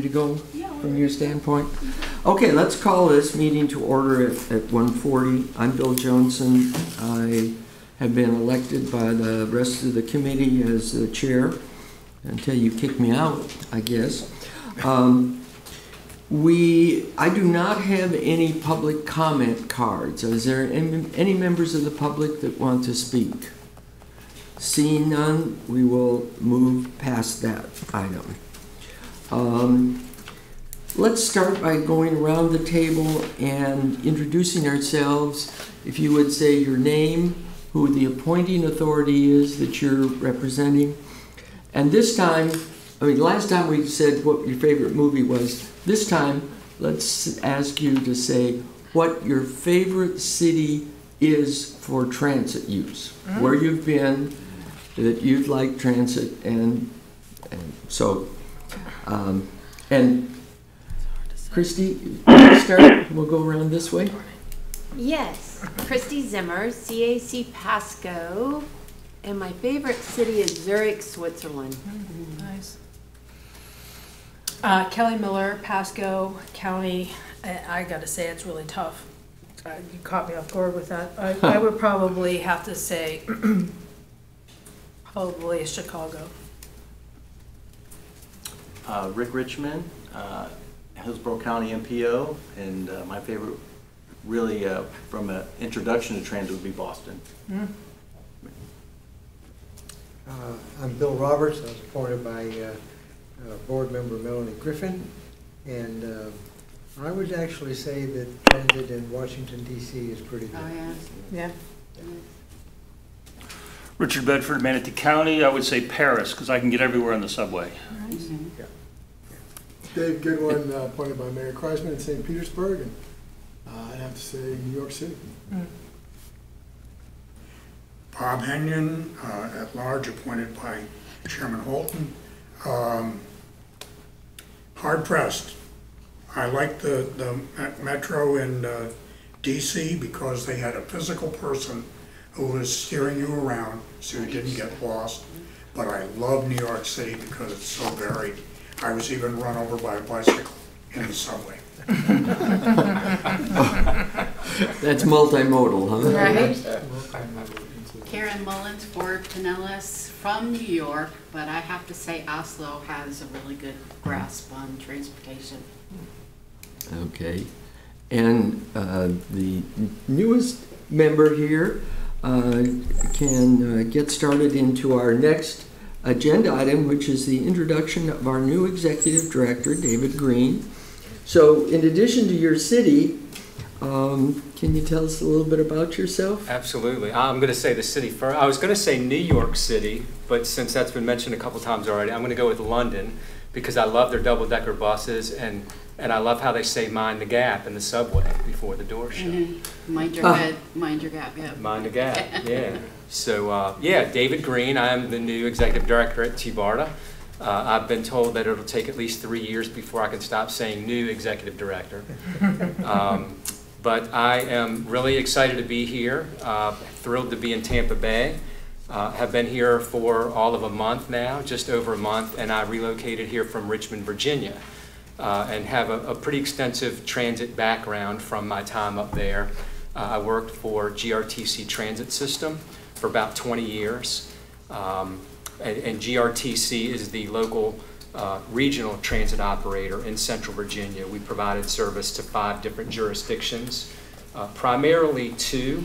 to go from your standpoint? Okay, let's call this meeting to order at 1:40. I'm Bill Johnson. I have been elected by the rest of the committee as the chair until you kick me out, I guess. I do not have any public comment cards. Is there any members of the public that want to speak? Seeing none, we will move past that item. Let's start by going around the table and introducing ourselves. If you would say your name, who the appointing authority is that you're representing. And this time, last time we said what your favorite movie was. This time, let's ask you to say what your favorite city is for transit use. Where you've been, that you'd like transit, and Christy, start. We'll go around this way. Yes, Christy Zimmer, CAC Pasco, and my favorite city is Zurich, Switzerland. Nice. Kelly Miller, Pasco County. I got to say it's really tough. You caught me off guard with that. I would probably have to say probably Chicago. Rick Richmond, Hillsborough County MPO, and my favorite, really, from an introduction to transit, would be Boston. I'm Bill Roberts. I was appointed by board member Melanie Griffin, and I would actually say that transit in Washington, D.C. is pretty good. Oh, Yeah. Richard Bedford, Manatee County. I would say Paris, because I can get everywhere on the subway. Nice. Yeah. Dave Goodwin, appointed by Mayor Kreisman in St. Petersburg, and I'd have to say New York City. Bob Henyon, at large, appointed by Chairman Holton. Hard pressed. I like the metro in DC because they had a physical person who was steering you around so you didn't get lost. But I love New York City because it's so varied. I was even run over by a bicycle in the subway. That's multimodal, huh? Right. Karen Mullins, Fort Pinellas, from New York, but I have to say Oslo has a really good grasp on transportation. Okay. And the newest member here can get started into our next agenda item, which is the introduction of our new executive director, David Green. So in addition to your city, can you tell us a little bit about yourself? Absolutely. I'm going to say the city first. I was going to say New York City, but since that's been mentioned a couple times already, I'm going to go with London because I love their double-decker buses and I love how they say mind the gap in the subway before the door shut. Mind your head, mind your gap, yeah. Mind the gap, yeah. So, yeah, David Green. I'm the new executive director at TBARTA. I've been told that it'll take at least 3 years before I can stop saying new executive director. But I am really excited to be here, thrilled to be in Tampa Bay. Have been here for all of a month now, just over a month, and I relocated here from Richmond, Virginia, and have a pretty extensive transit background from my time up there. I worked for GRTC Transit System for about 20 years, and GRTC is the local regional transit operator in Central Virginia. We provided service to 5 different jurisdictions, primarily 2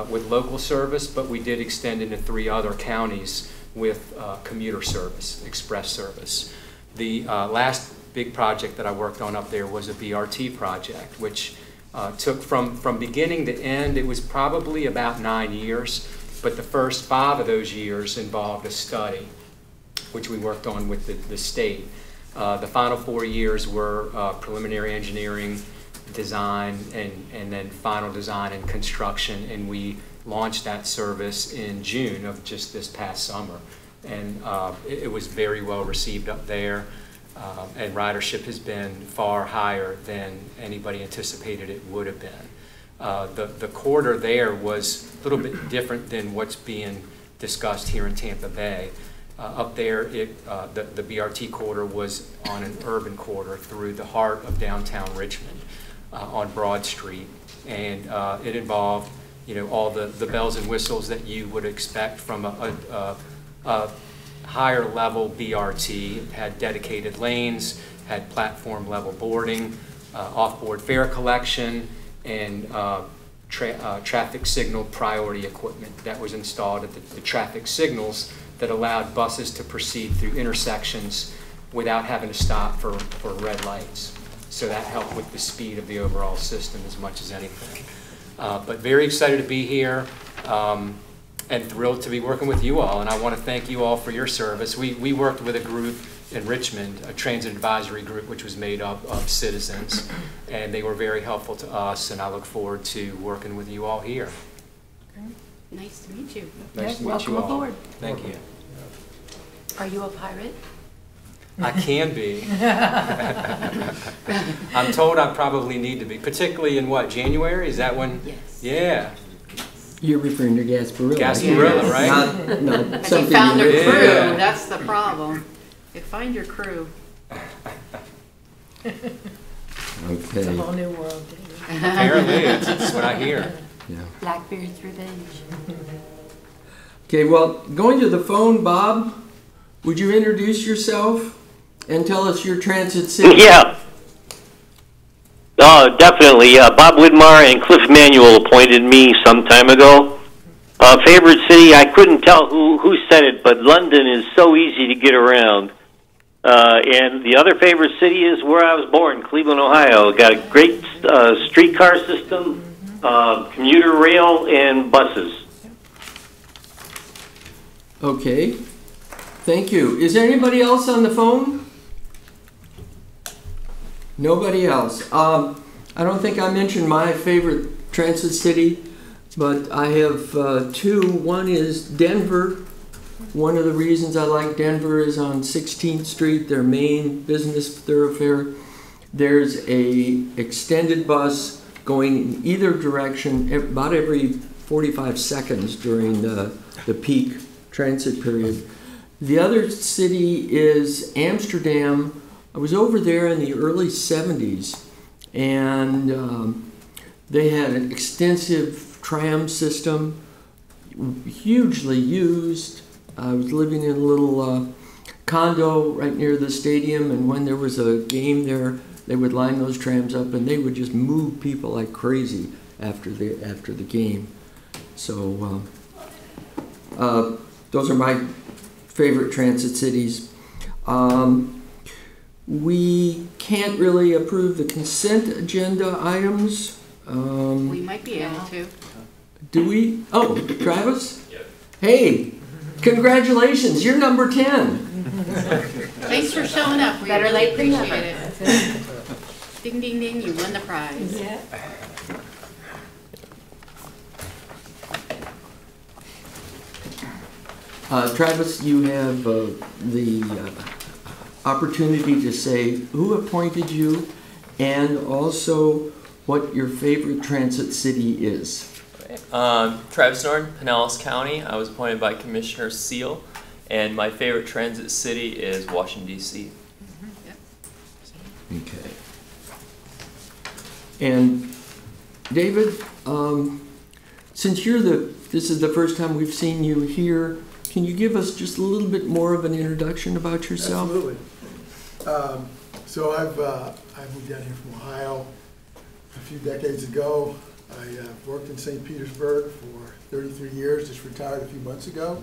with local service, but we did extend into 3 other counties with commuter service, express service. The last big project that I worked on up there was a BRT project, which took from beginning to end, it was probably about 9 years, but the first 5 of those years involved a study, which we worked on with the state. The final 4 years were preliminary engineering, design, and then final design and construction, and we launched that service in June of just this past summer. And it was very well received up there, and ridership has been far higher than anybody anticipated it would have been. The corridor there was a little bit different than what's being discussed here in Tampa Bay. Up there, the BRT corridor was on an urban corridor through the heart of downtown Richmond on Broad Street. And it involved, all the bells and whistles that you would expect from a higher level BRT. It had dedicated lanes, had platform level boarding, off-board fare collection, and traffic signal priority equipment that was installed at the traffic signals that allowed buses to proceed through intersections without having to stop for red lights. So that helped with the speed of the overall system as much as anything. But very excited to be here and thrilled to be working with you all. And I want to thank you all for your service. We worked with a group in Richmond, a transit advisory group, which was made up of citizens. And they were very helpful to us, and I look forward to working with you all here. Okay. Nice to meet you. Nice to meet welcome you all. aboard. Thank you. Are you a pirate? I can be. I'm told I probably need to be, particularly in what, January? Is that when? Yes. Yeah. You're referring to Gasparilla. Gasparilla, right? Not And you something found a you- crew, Yeah. that's the problem. You find your crew. It's a Okay, whole new world. Apparently, it's what I hear. yeah. Blackbeard's Revenge. Okay, well, going to the phone, Bob, would you introduce yourself and tell us your transit city? Yeah. Definitely. Bob Widmar and Cliff Manuel appointed me some time ago. Favorite city, I couldn't tell who said it, but London is so easy to get around. And the other favorite city is where I was born, Cleveland, Ohio. Got a great streetcar system, commuter rail, and buses. Okay, thank you. Is there anybody else on the phone? Nobody else. I don't think I mentioned my favorite transit city, but I have two. One is Denver. One of the reasons I like Denver is on 16th Street, their main business thoroughfare. There's a extended bus going in either direction about every 45 seconds during the peak transit period. The other city is Amsterdam. I was over there in the early 70s, and they had an extensive tram system, hugely used. I was living in a little condo right near the stadium, and when there was a game there, they would line those trams up, and they would just move people like crazy after the game. So those are my favorite transit cities. We can't really approve the consent agenda items. We might be able to. Do we? Oh, Travis? Yep. Hey, congratulations, you're number 10. Thanks for showing up. We Better really late than appreciate never. it. Ding, ding, ding, you won the prize. Yeah. Travis, you have the opportunity to say who appointed you and also what your favorite transit city is. Travis Norton, Pinellas County. I was appointed by Commissioner Seal, and my favorite transit city is Washington, D.C. Okay. And David, since this is the first time we've seen you here, can you give us just a little bit more of an introduction about yourself? Absolutely. So I moved down here from Ohio a few decades ago. I worked in St. Petersburg for 33 years, just retired a few months ago.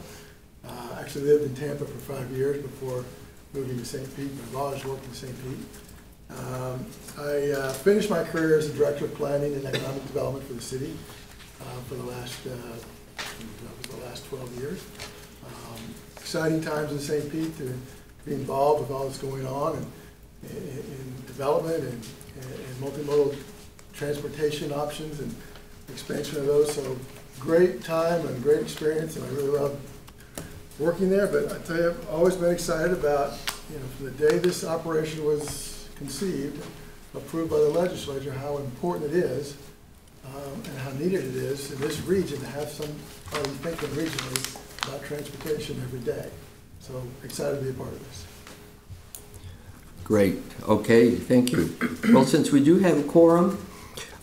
Actually lived in Tampa for 5 years before moving to St. Pete. My father's worked in St. Pete. I finished my career as a Director of Planning and Economic Development for the city for the last 12 years. Exciting times in St. Pete to be involved with all that's going on in development and multimodal transportation options and expansion of those. So great time and great experience, and I really love working there. But I tell you, I've always been excited about, from the day this operation was conceived, approved by the legislature, how important it is and how needed it is in this region to have somebody thinking regionally about transportation every day. So excited to be a part of this. Great, okay, thank you. Well, since we do have a quorum,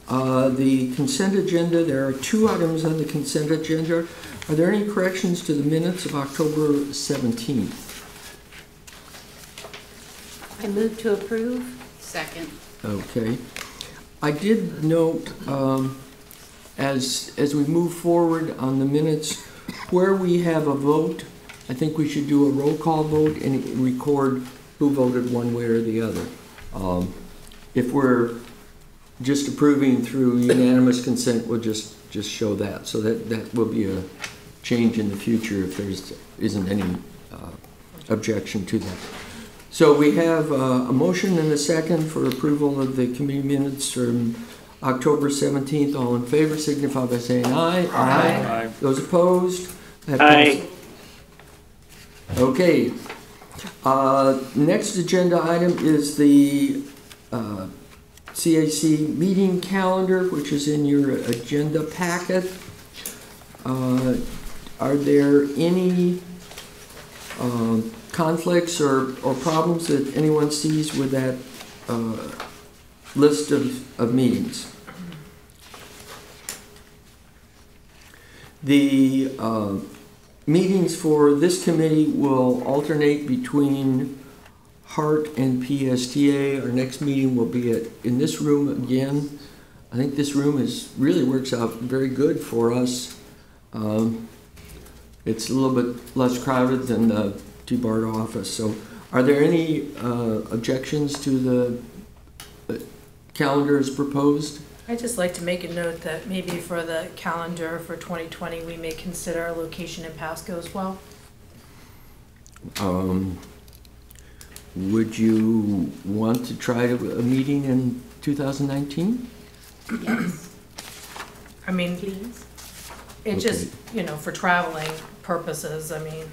the consent agenda, there are 2 items on the consent agenda. Are there any corrections to the minutes of October 17th? I move to approve. Second. Okay. I did note, as we move forward on the minutes, where we have a vote, I think we should do a roll call vote and record who voted one way or the other. If we're just approving through unanimous consent, we'll just show that. So that will be a change in the future if there isn't any objection to that. So we have a motion and a second for approval of the committee minutes from October 17th. All in favor signify by saying aye. Aye. Those opposed? That Aye. passes. Okay. Next agenda item is the CAC meeting calendar, which is in your agenda packet. Are there any conflicts or problems that anyone sees with that list of meetings? The meetings for this committee will alternate between HART and PSTA. Our next meeting will be in this room again. I think this room really works out very good for us. It's a little bit less crowded than the TBARTA office. So are there any objections to the calendar as proposed? I'd just like to make a note that maybe for the calendar for 2020, we may consider a location in Pasco as well. Would you want to try a meeting in 2019? Yes. I mean, Please. it's Okay. just, for traveling purposes, I mean,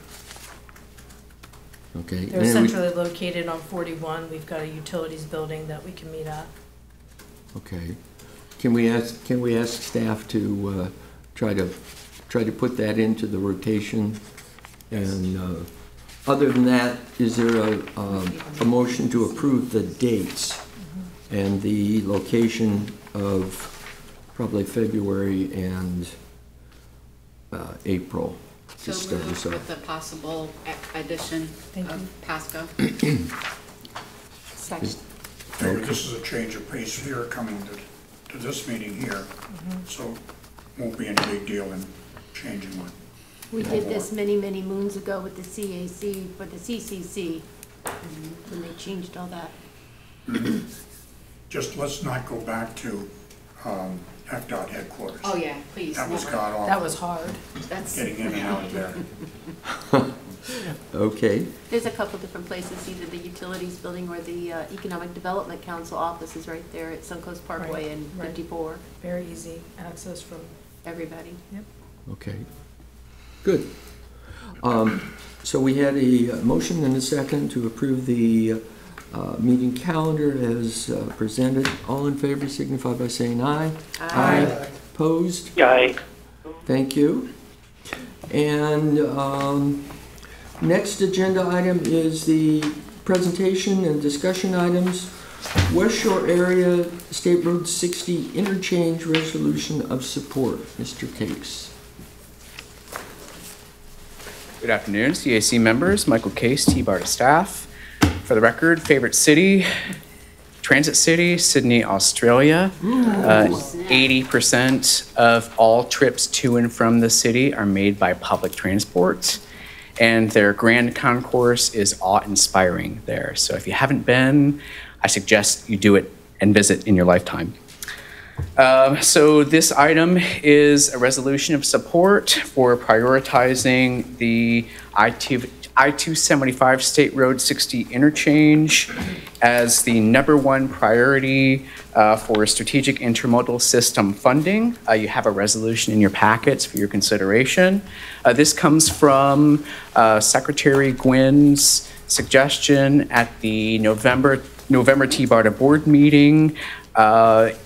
Okay. they're And centrally located on 41. We've got a utilities building that we can meet at. Okay. Can we ask staff to try to put that into the rotation? And other than that, is there a motion to approve the dates and the location of probably February and April? So moved with the possible addition Thank of you. Pasco. Second. Maybe this is a change of pace here coming to this meeting here, so won't be any big deal in changing one. We did this many, many moons ago with the CAC for the CCC, when they changed all that. Just let's not go back to FDOT headquarters. Oh, yeah, please, That was never. god awful. That was hard. That's, Getting in and out of there. Okay. There's a couple different places, either the utilities building or the Economic Development Council office is right there at Suncoast Parkway and right. 54, Very easy access from, everybody. Okay. Good. So we had a motion and a second to approve the meeting calendar as presented. All in favor signify by saying aye. Aye. Opposed? Aye. Thank you. And next agenda item is the presentation and discussion items. West Shore Area State Road 60 Interchange Resolution of Support. Mr. Case. Good afternoon, CAC members. Michael Case, TBARTA staff. For the record, favorite city, transit city, Sydney, Australia. 80% of all trips to and from the city are made by public transport, and their grand concourse is awe-inspiring there. So if you haven't been, I suggest you do it and visit in your lifetime. So this item is a resolution of support for prioritizing the I-275 State Road 60 interchange as the #1 priority for strategic intermodal system funding. You have a resolution in your packets for your consideration. This comes from Secretary Gwynn's suggestion at the November TBARTA board meeting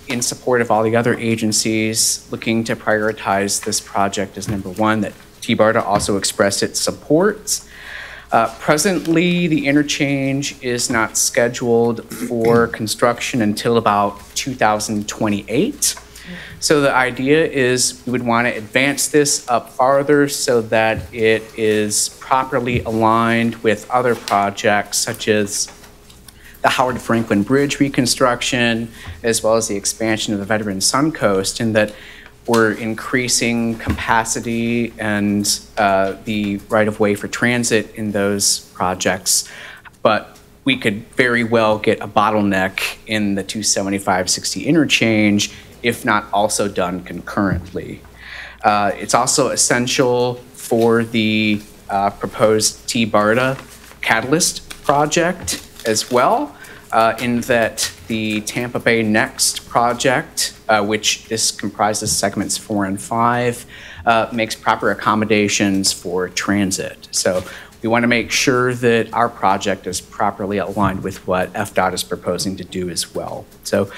in support of all the other agencies looking to prioritize this project as #1 that TBARTA also expressed its support. Presently, the interchange is not scheduled for construction until about 2028. So the idea is we would want to advance this up farther so that it is properly aligned with other projects such as the Howard Franklin Bridge reconstruction, as well as the expansion of the Veteran Suncoast, and that we're increasing capacity and the right-of-way for transit in those projects. But we could very well get a bottleneck in the 275-60 interchange if not also done concurrently. It's also essential for the proposed TBARTA catalyst project as well, in that the Tampa Bay Next project, which this comprises segments 4 and 5, makes proper accommodations for transit. So we want to make sure that our project is properly aligned with what FDOT is proposing to do as well. So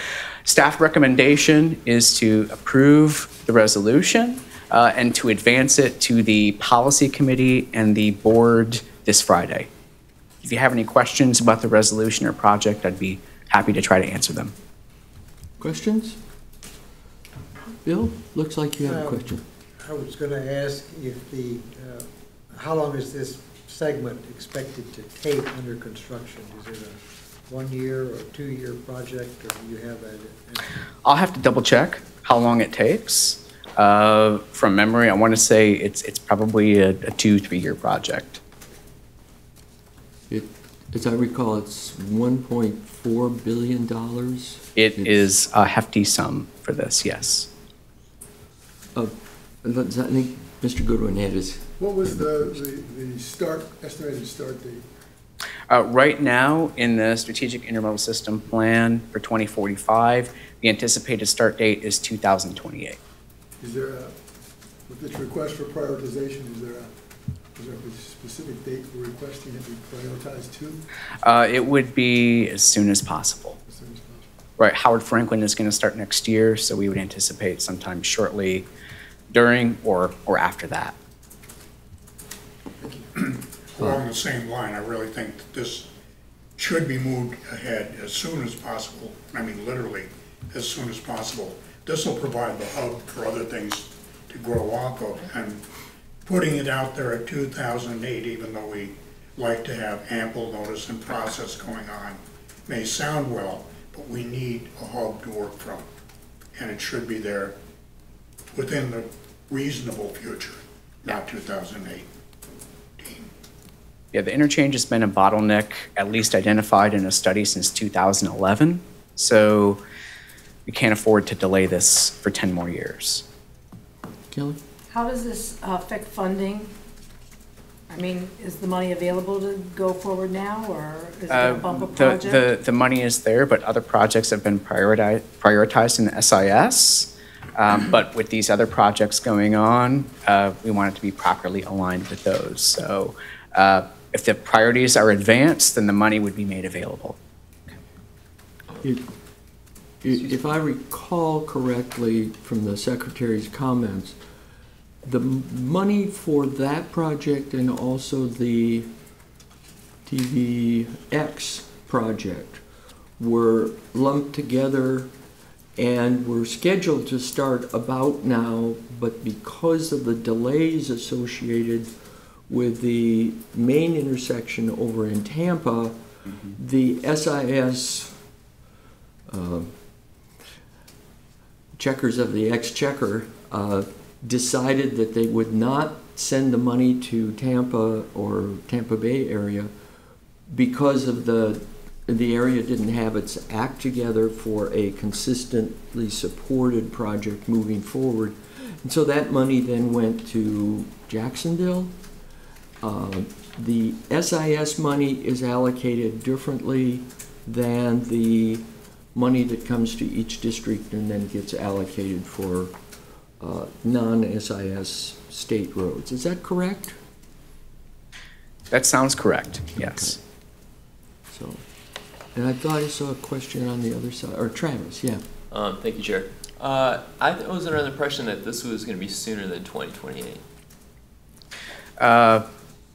staff recommendation is to approve the resolution and to advance it to the policy committee and the board this Friday. If you have any questions about the resolution or project, I'd be happy to try to answer them. Questions? Bill, looks like you have a question. I was going to ask if the, how long is this segment expected to take under construction? Is it a 1 year or 2 year project, or do you have that? I'll have to double check how long it takes. From memory, I want to say it's probably a 2-3 year project. As I recall, it's $1.4 billion. It is a hefty sum for this, yes. I think Mr. Goodwin had his. What was the estimated start date? Right now, in the Strategic Intermodal System Plan for 2045, the anticipated start date is 2028. Is there with this request for prioritization, is there a specific date for requesting it be prioritized to? It would be as soon as possible. As soon as possible. Right, Howard Franklin is going to start next year, so we would anticipate sometime shortly during or after that. Along the same line, I really think that this should be moved ahead as soon as possible. I mean, literally, as soon as possible. This will provide the hub for other things to grow off of, and putting it out there at 2008, even though we like to have ample notice and process going on, may sound well, but we need a hub to work from, and it should be there within the reasonable future, not 2008. Yeah, the interchange has been a bottleneck, at least identified in a study since 2011. So we can't afford to delay this for 10 more years. Kelly? How does this affect funding? I mean, is the money available to go forward now, or is it a bumper project? The money is there, but other projects have been prioritized in the SIS. But with these other projects going on, we want it to be properly aligned with those. So if the priorities are advanced, then the money would be made available. If I recall correctly from the Secretary's comments, the money for that project and also the TVX project were lumped together and were scheduled to start about now, but because of the delays associated with the main intersection over in Tampa, the SIS checkers of the Exchequer decided that they would not send the money to Tampa or Tampa Bay area because of the area didn't have its act together for a consistently supported project moving forward. And so that money then went to Jacksonville. The SIS money is allocated differently than the money that comes to each district and then gets allocated for non-SIS state roads. Is that correct? That sounds correct, yes. Okay. So, and I thought I saw a question on the other side, or Travis, yeah. Thank you, Chair. I was under the impression that this was going to be sooner than 2028.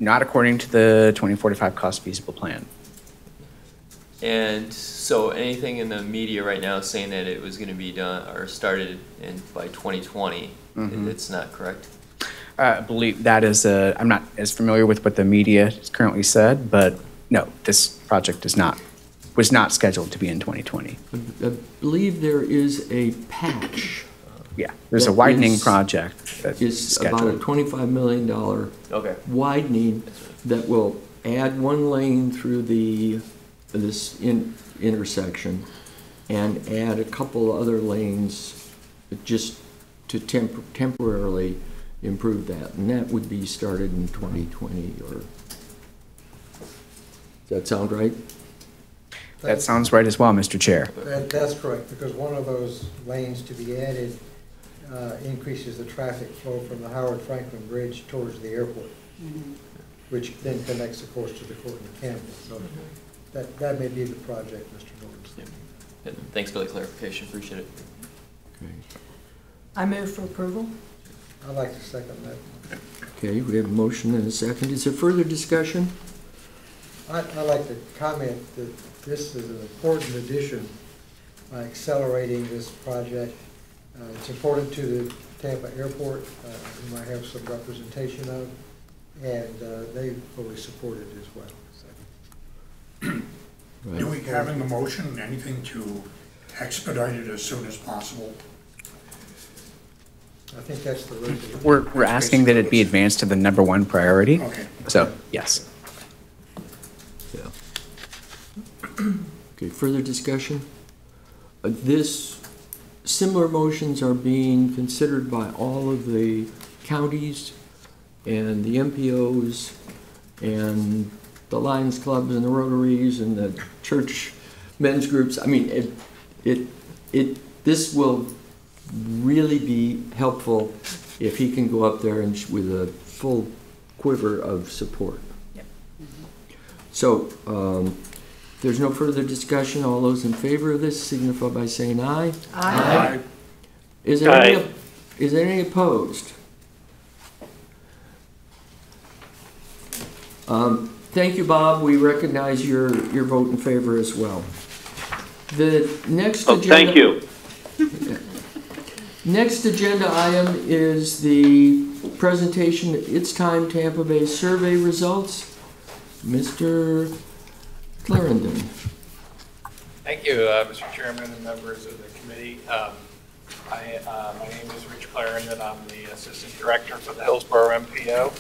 Not according to the 2045 cost feasible plan. And so anything in the media right now saying that it was going to be done or started by 2020, it's not correct? I believe that is I'm not as familiar with what the media has currently said, but no, this project was not scheduled to be in 2020. I believe there is a patch. Yeah, there's a widening project that is scheduled. about a $25 million widening that will add one lane through this intersection and add a couple other lanes just to temporarily improve that. And that would be started in 2020 or... Does that sound right? That sounds right as well, Mr. Chair. That's correct, because one of those lanes to be added increases the traffic flow from the Howard Franklin Bridge towards the airport, which then connects, of course, to the court in Tampa. So that may be the project Mr. Norton's thinking. Thanks for the clarification. Appreciate it. Okay. I move for approval. I'd like to second that. Okay, we have a motion and a second. Is there further discussion? I'd like to comment that this is an important addition by accelerating this project. It's important to the Tampa airport, whom I have some representation of, and they fully support it as well. So. Do we have in the motion anything to expedite it as soon as possible? I think that's the resolution. We're asking that it be advanced to the #1 priority. Okay. So, yes. Yeah. Okay, further discussion? Similar motions are being considered by all of the counties and the MPOs and the Lions Clubs and the Rotaries and the church men's groups. I mean, this will really be helpful if he can go up there and with a full quiver of support. Yep. So, if there's no further discussion, all those in favor of this signify by saying aye. Aye. Is there any opposed? Thank you, Bob. We recognize your vote in favor as well. The next agenda. Thank you. Next agenda item is the presentation of It's Time Tampa Bay survey results. Mr. Clarendon. Thank you, Mr. Chairman and members of the committee. My name is Rich Clarendon. I'm the Assistant Director for the Hillsborough MPO.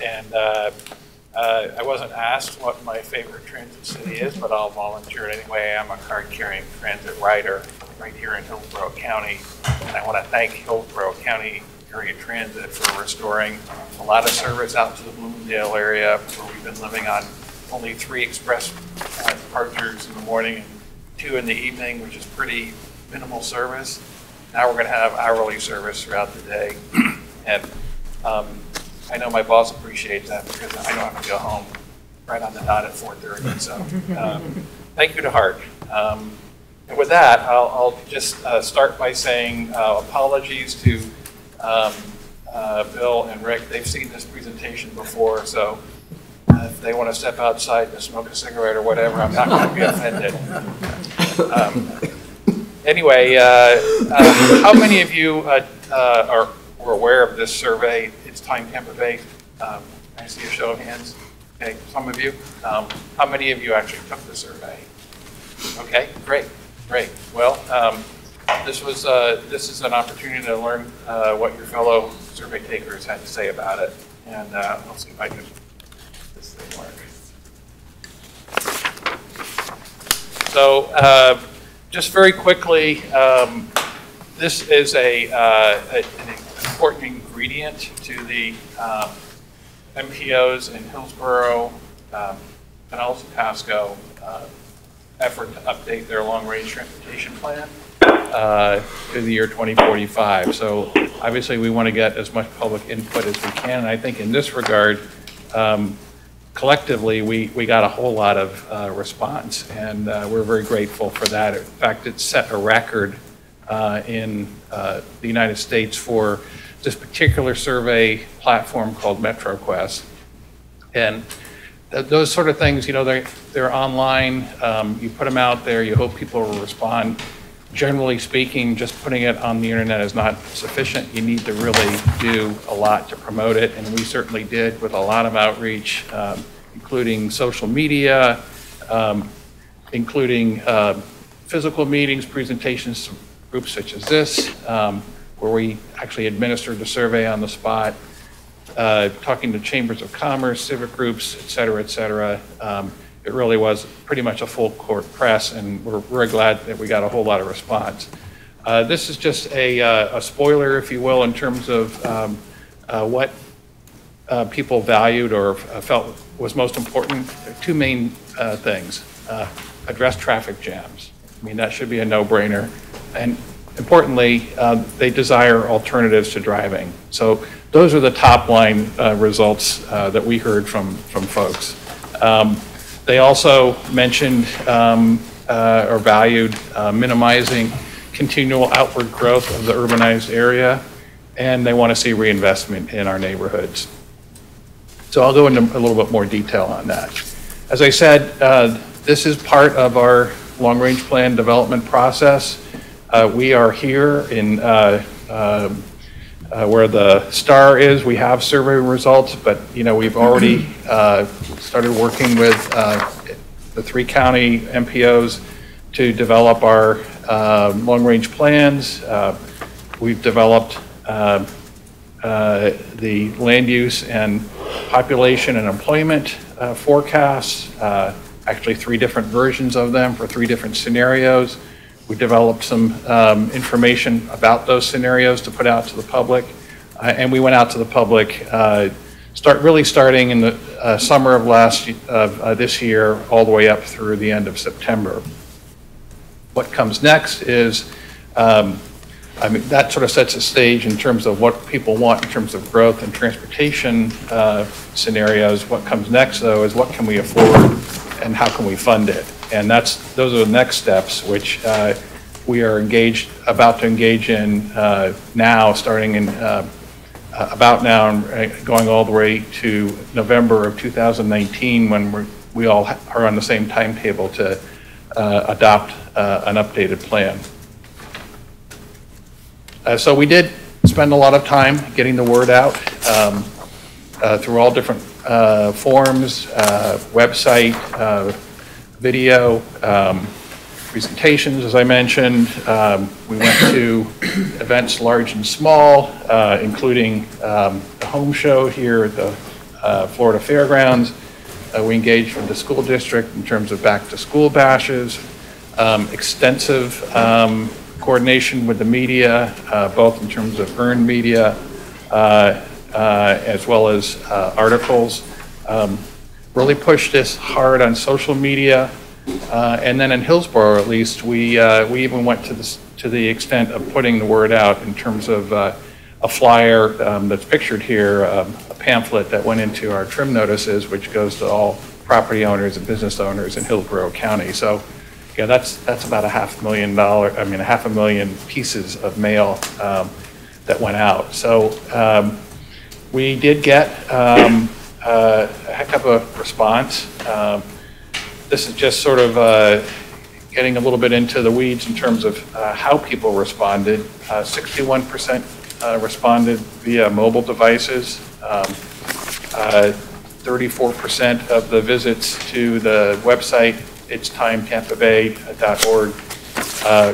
And I wasn't asked what my favorite transit city is, but I'll volunteer it anyway. I'm a card-carrying transit rider right here in Hillsborough County. And I want to thank Hillsborough County Area Transit for restoring a lot of service out to the Bloomingdale area, where we've been living on only 3 express departures in the morning and 2 in the evening, which is pretty minimal service. Now we're going to have hourly service throughout the day. And I know my boss appreciates that because I don't have to go home right on the dot at 4:30. So thank you to HART. And with that, I'll just start by saying apologies to Bill and Rick. They've seen this presentation before, so if they want to step outside and smoke a cigarette or whatever, I'm not going to be offended. Anyway, how many of you were aware of this survey? It's Time Tampa Bay. Can I see a show of hands? Okay, some of you. How many of you actually took the survey? Okay, great. Well, this is an opportunity to learn what your fellow survey takers had to say about it, and I'll see if I can. This thing work. So, just very quickly, this is an important ingredient to the MPOs in Hillsborough and also Pasco effort to update their long-range transportation plan to the year 2045. So obviously we want to get as much public input as we can, and I think in this regard, collectively we got a whole lot of response, and we're very grateful for that. In fact, it set a record in the United States for this particular survey platform called MetroQuest. And those sort of things, you know, they're online. You put them out there, you hope people will respond. Generally speaking, just putting it on the internet is not sufficient. You need to really do a lot to promote it, and we certainly did with a lot of outreach, including social media, including physical meetings, presentations to groups such as this, where we actually administered the survey on the spot, talking to chambers of commerce, civic groups, et cetera, et cetera. It really was pretty much a full court press, and we're very glad that we got a whole lot of response. This is just a spoiler, if you will, in terms of what people valued or felt was most important. Two main things. Address traffic jams. I mean, that should be a no-brainer. And importantly, they desire alternatives to driving. So those are the top line results that we heard from folks. They also mentioned or valued minimizing continual outward growth of the urbanized area, and they want to see reinvestment in our neighborhoods. So I'll go into a little bit more detail on that. As I said, this is part of our long-range plan development process. We are here in where the star is. We have survey results, but you know, we've already started working with the 3 county MPOs to develop our long-range plans. We've developed the land use and population and employment forecasts, actually 3 different versions of them for 3 different scenarios. We developed some information about those scenarios to put out to the public, and we went out to the public starting in the summer of this year all the way up through the end of September. What comes next is, I mean, that sort of sets a stage in terms of what people want in terms of growth and transportation scenarios. What comes next, though, is what can we afford and how can we fund it? And those are the next steps, which we are about to engage in now, starting in about now and going all the way to November of 2019, when we all are on the same timetable to adopt an updated plan. So we did spend a lot of time getting the word out through all different forums, website, video, presentations, as I mentioned. We went to events large and small, including the home show here at the Florida Fairgrounds. We engaged with the school district in terms of back-to-school bashes, extensive coordination with the media, both in terms of earned media as well as articles. Really pushed this hard on social media, and then in Hillsborough, at least, we even went to the extent of putting the word out in terms of a flyer that's pictured here, a pamphlet that went into our trim notices, which goes to all property owners and business owners in Hillsborough County. So, yeah, that's about $500,000 pieces of mail that went out. So we did get a heck of a response. This is just sort of getting a little bit into the weeds in terms of how people responded. 61% responded via mobile devices. 34% of the visits to the website, itstimetempabay.org,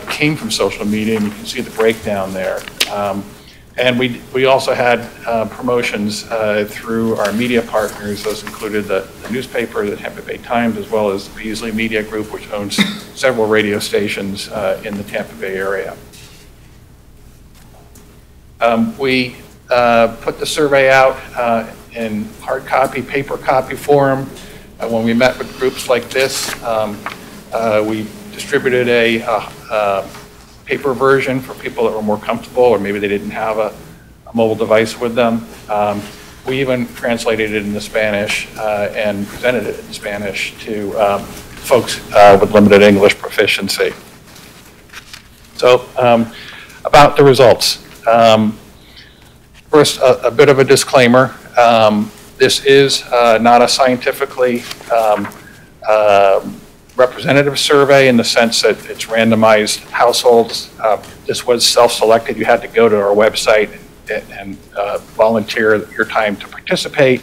came from social media, and you can see the breakdown there. And we also had promotions through our media partners. Those included the newspaper, the Tampa Bay Times, as well as the Beasley Media Group, which owns several radio stations in the Tampa Bay area. We put the survey out in hard copy, paper copy form. When we met with groups like this, we distributed a paper version for people that were more comfortable, or maybe they didn't have a mobile device with them. We even translated it into Spanish and presented it in Spanish to folks with limited English proficiency. So about the results. First, a bit of a disclaimer. This is not a scientifically representative survey in the sense that it's randomized households. This was self-selected. You had to go to our website and volunteer your time to participate.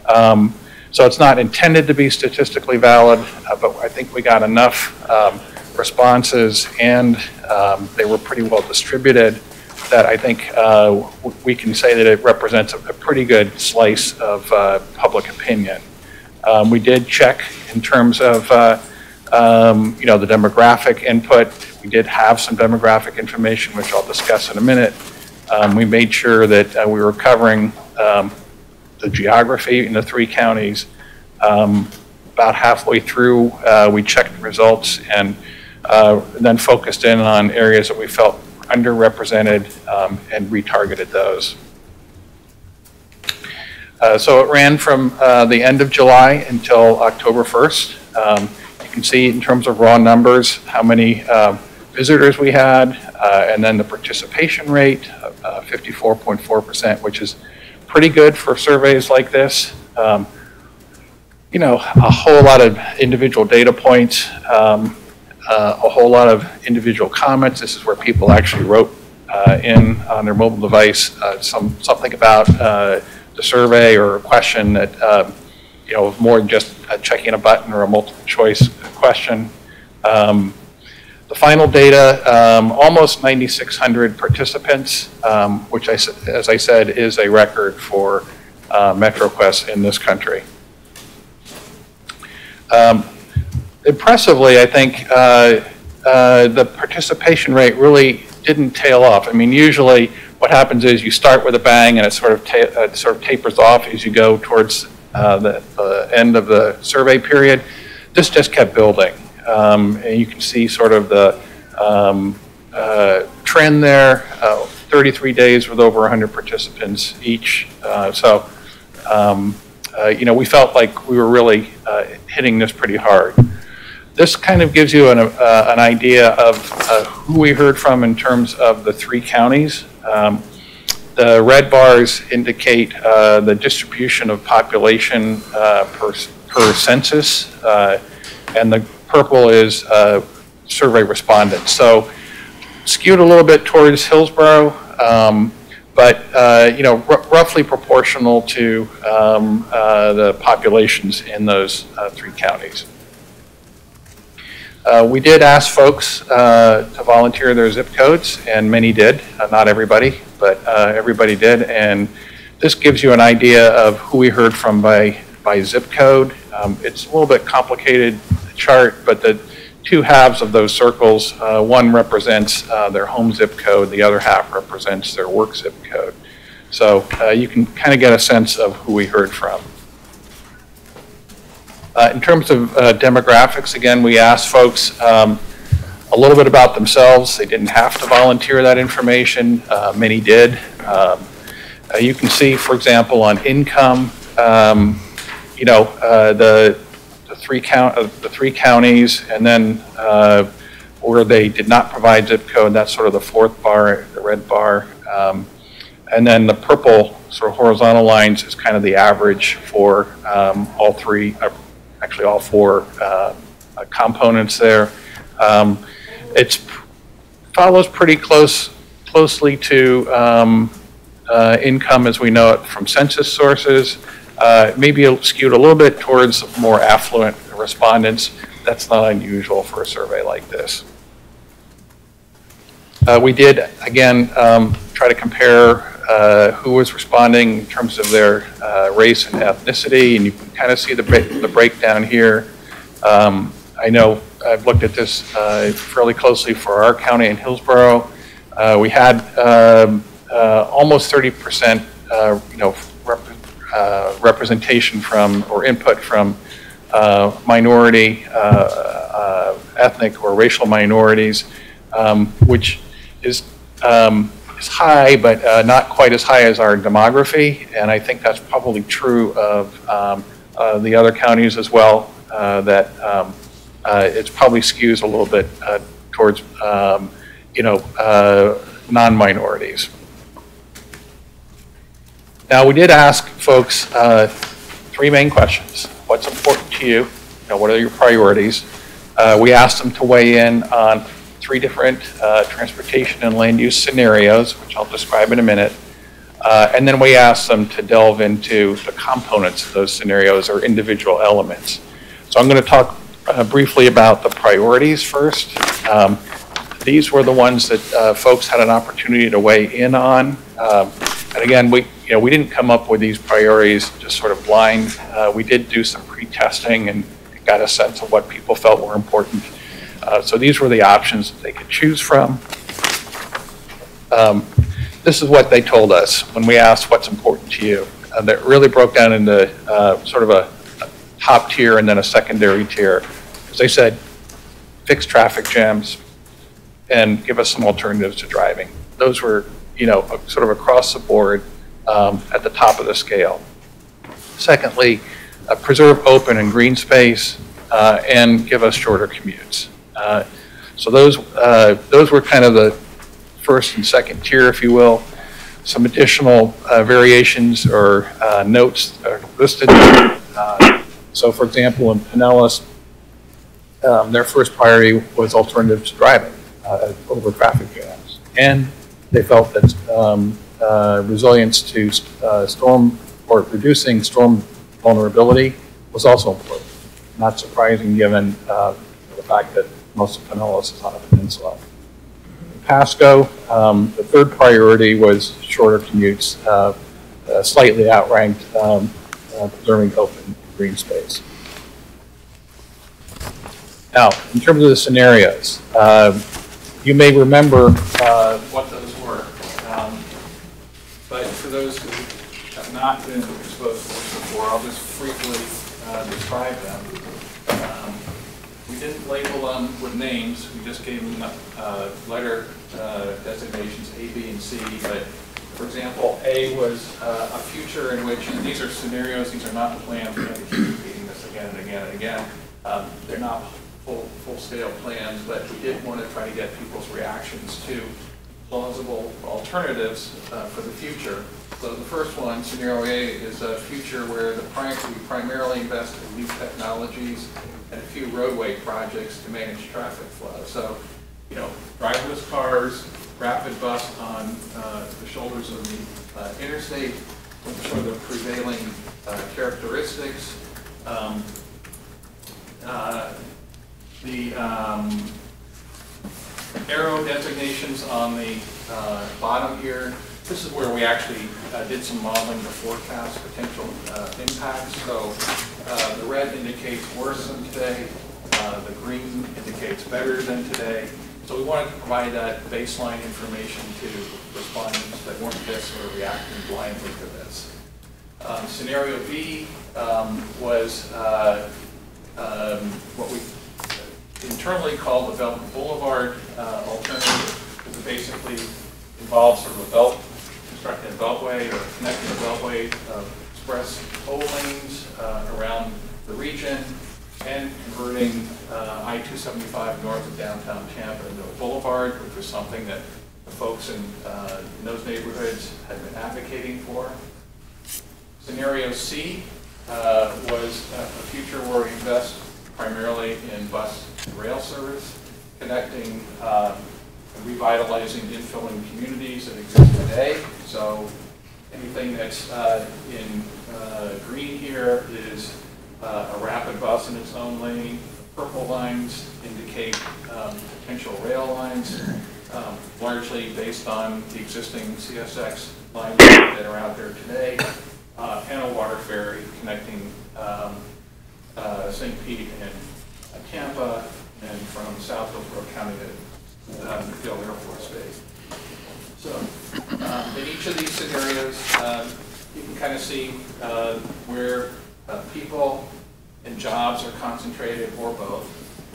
So it's not intended to be statistically valid, but I think we got enough responses, and they were pretty well distributed, that I think we can say that it represents a pretty good slice of public opinion. We did check in terms of you know, the demographic input. We did have some demographic information, which I'll discuss in a minute. We made sure that we were covering the geography in the 3 counties. About halfway through, we checked the results and then focused in on areas that we felt underrepresented and retargeted those. So it ran from the end of July until October 1st. You can see in terms of raw numbers how many visitors we had, and then the participation rate, 54.4%, which is pretty good for surveys like this. You know, a whole lot of individual data points, a whole lot of individual comments. This is where people actually wrote in on their mobile device something about the survey or a question that you know, more than just checking a button or a multiple choice question. The final data, almost 9,600 participants, which as I said, is a record for MetroQuest in this country. Impressively, I think the participation rate really didn't tail off. I mean, usually what happens is you start with a bang and it sort of tapers off as you go towards the end of the survey period. This just kept building. And you can see sort of the trend there, 33 days with over 100 participants each. You know, we felt like we were really hitting this pretty hard. This kind of gives you an idea of who we heard from in terms of the 3 counties. The red bars indicate the distribution of population per census, and the purple is survey respondents. So skewed a little bit towards Hillsborough, but you know, roughly proportional to the populations in those 3 counties. We did ask folks to volunteer their zip codes, and many did. Not everybody, but everybody did. And this gives you an idea of who we heard from by zip code. It's a little bit complicated chart, but the 2 halves of those circles, one represents their home zip code, the other half represents their work zip code. So you can kind of get a sense of who we heard from. In terms of demographics, again, we asked folks a little bit about themselves. They didn't have to volunteer that information. Many did. You can see, for example, on income, you know, the 3 counties, and then where they did not provide zip code, that's sort of the 4th bar, the red bar. And then the purple sort of horizontal lines is kind of the average for all 3, actually all 4 components there. It follows pretty closely to income as we know it from census sources. Maybe skewed a little bit towards more affluent respondents. That's not unusual for a survey like this. We did, again, try to compare who was responding in terms of their race and ethnicity, and you can kind of see the breakdown here. I know I've looked at this fairly closely for our county in Hillsborough. We had almost 30% you know, representation from or input from minority, ethnic or racial minorities, which is high, but not quite as high as our demography, and I think that's probably true of the other counties as well, that it probably skews a little bit towards, you know, non-minorities. Now, we did ask folks three main questions. What's important to you? What are your priorities? We asked them to weigh in on three different transportation and land use scenarios, which I'll describe in a minute. And then we asked them to delve into the components of those scenarios or individual elements. So I'm going to talk briefly about the priorities first. These were the ones that folks had an opportunity to weigh in on. And again, we didn't come up with these priorities just sort of blind. We did do some pre-testing and got a sense of what people felt were important. So these were the options that they could choose from. This is what they told us when we asked what's important to you. That really broke down into sort of a top tier and then a secondary tier. As they said, fix traffic jams and give us some alternatives to driving. Those were, sort of across the board at the top of the scale. Secondly, preserve open and green space and give us shorter commutes. So those were kind of the first and second tier, if you will. Some additional variations or notes are listed. So for example, in Pinellas, their first priority was alternatives to driving over traffic jams. And they felt that resilience to storm or reducing storm vulnerability was also important. Not surprising given the fact that most of Pinellas is on a peninsula. Pasco, the third priority was shorter commutes, slightly outranked preserving open green space. Now, in terms of the scenarios, you may remember what those were, but for those who have not been exposed to this before, I'll just briefly describe them. We didn't label them with names, we just gave them letter designations A, B, and C, but for example, A was a future in which, and these are scenarios, these are not plans, we're going to keep repeating this again and again and again. They're not full-scale plans, but we did want to try to get people's reactions to plausible alternatives for the future. So the first one, scenario A, is a future where we primarily invest in new technologies and a few roadway projects to manage traffic flow. So, driverless cars, rapid bus on the shoulders of the interstate, with sort of the prevailing characteristics. The arrow designations on the bottom here, this is where we actually did some modeling to forecast potential impacts. So the red indicates worse than today, the green indicates better than today. So we wanted to provide that baseline information to respondents that weren't just sort of reacting blindly to this. Scenario B was what we internally call the Development Boulevard alternative, because it basically involves sort of constructing a beltway or connecting a beltway of express toll lanes around the region and converting I-275 north of downtown Tampa into a boulevard, which was something that the folks in those neighborhoods had been advocating for. Scenario C was a future where we invest primarily in bus and rail service, connecting and revitalizing infilling communities that exist today. So anything that's in green here is a rapid bus in its own lane. Purple lines indicate potential rail lines, largely based on the existing CSX lines that are out there today, and a water ferry connecting St. Pete and Tampa, and from South Hillsborough County to McGill Air Force Base. So in each of these scenarios, you can kind of see where people and jobs are concentrated, or both.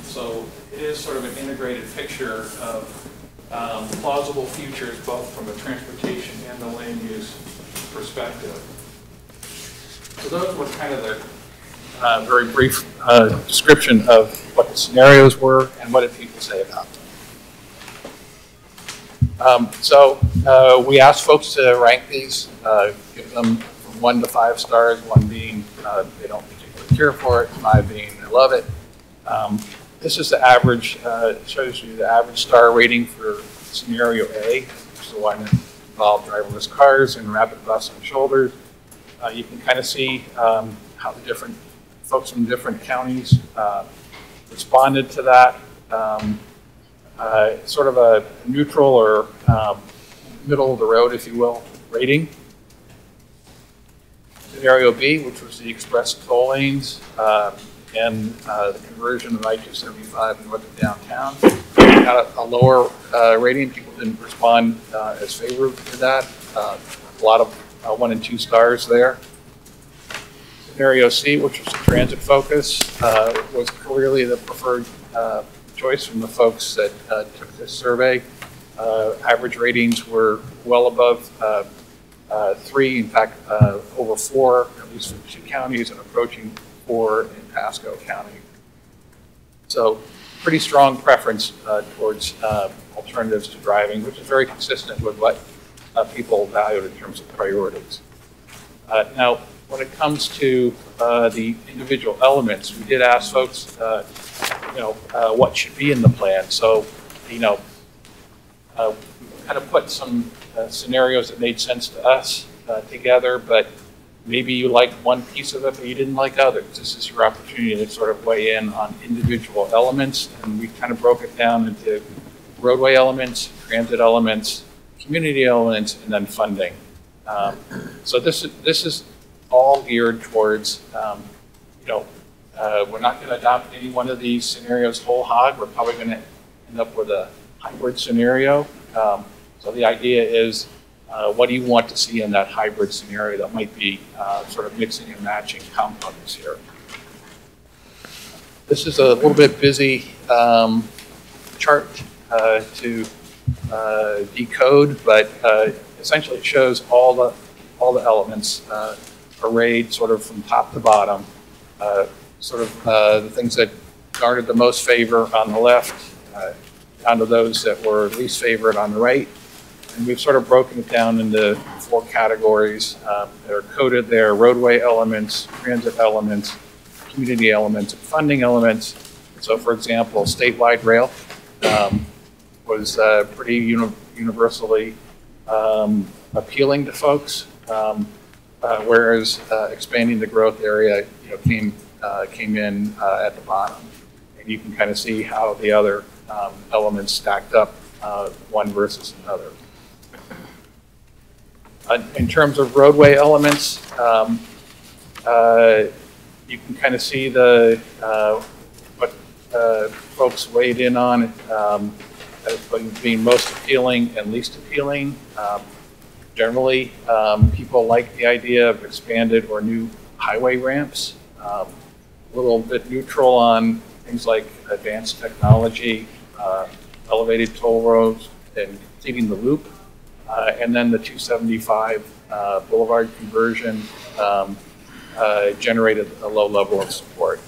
So it is sort of an integrated picture of plausible futures, both from a transportation and the land use perspective. So those were kind of the very brief description of what the scenarios were and what did people say about them. So we asked folks to rank these, give them from 1 to 5 stars, 1 being they don't particularly care for it, 5 being they love it. This is the average, it shows you the average star rating for scenario A, which is the one that involved driverless cars and rapid bus on shoulders. You can kind of see how the different folks from different counties responded to that. Sort of a neutral or middle of the road, if you will, rating. Scenario B, which was the express toll lanes and the conversion of I-275 north of downtown, got a lower rating. People didn't respond as favorable to that. A lot of 1 and 2 stars there. Scenario C, which was the transit focus, was clearly the preferred choice from the folks that took this survey. Average ratings were well above 3, in fact, over 4, at least for 2 counties, and approaching 4 in Pasco County. So pretty strong preference towards alternatives to driving, which is very consistent with what people valued in terms of priorities. Now, when it comes to the individual elements, we did ask folks, what should be in the plan. So, we kind of put some scenarios that made sense to us together, but maybe you liked one piece of it, but you didn't like others. This is your opportunity to sort of weigh in on individual elements, and we kind of broke it down into roadway elements, transit elements, community elements, and then funding. So this is all geared towards, we're not going to adopt any one of these scenarios whole hog. We're probably going to end up with a hybrid scenario. So the idea is, what do you want to see in that hybrid scenario that might be sort of mixing and matching components here? This is a little bit busy chart to decode, but essentially it shows all the elements arrayed sort of from top to bottom, the things that garnered the most favor on the left, down to those that were least favored on the right. And we've sort of broken it down into 4 categories that are coded there: roadway elements, transit elements, community elements, and funding elements. So for example, statewide rail was pretty universally appealing to folks, whereas expanding the growth area came in at the bottom. And you can kind of see how the other elements stacked up one versus another. In terms of roadway elements, you can kind of see what folks weighed in on as being most appealing and least appealing. Generally, people like the idea of expanded or new highway ramps. A little bit neutral on things like advanced technology, elevated toll roads, and completing the loop. And then the 275 Boulevard conversion generated a low level of support.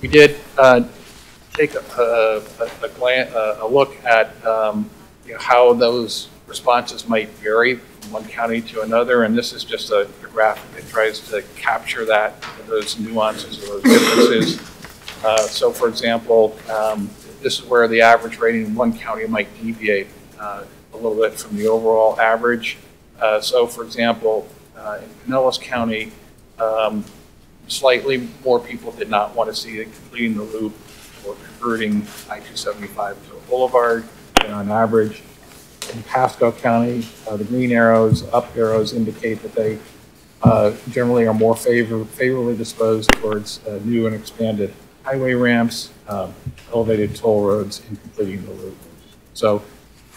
We did take a look at how those responses might vary from one county to another, and this is just a graphic that tries to capture those nuances or those differences. So for example, this is where the average rating in one county might deviate a little bit from the overall average. So for example, in Pinellas County, slightly more people did not want to see it completing the loop or converting I-275 to a boulevard than on average. In Pasco County, the green arrows, up arrows indicate that they generally are more favorably disposed towards new and expanded highway ramps, elevated toll roads, and completing the loop. So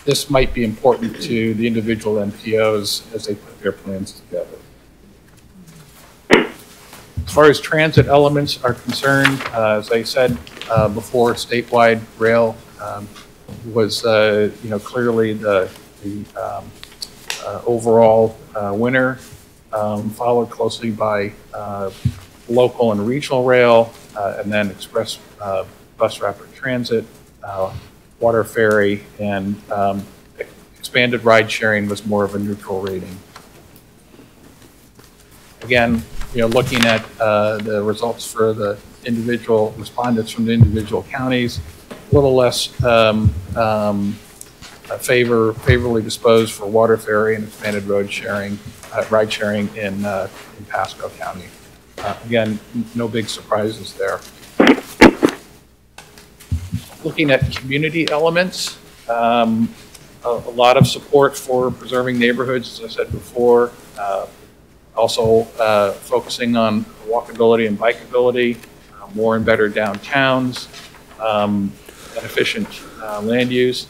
this might be important to the individual MPOs as they put their plans together. As far as transit elements are concerned, as I said before, statewide rail was clearly the overall winner, followed closely by local and regional rail, and then express bus rapid transit, water ferry, and expanded ride sharing was more of a neutral rating. again, looking at the results for the individual respondents from the individual counties, a little less favorably disposed for water ferry and expanded ride sharing in Pasco County. Again, no big surprises there. Looking at community elements, a lot of support for preserving neighborhoods, as I said before. Also focusing on walkability and bikeability, more and better downtowns, and efficient land use.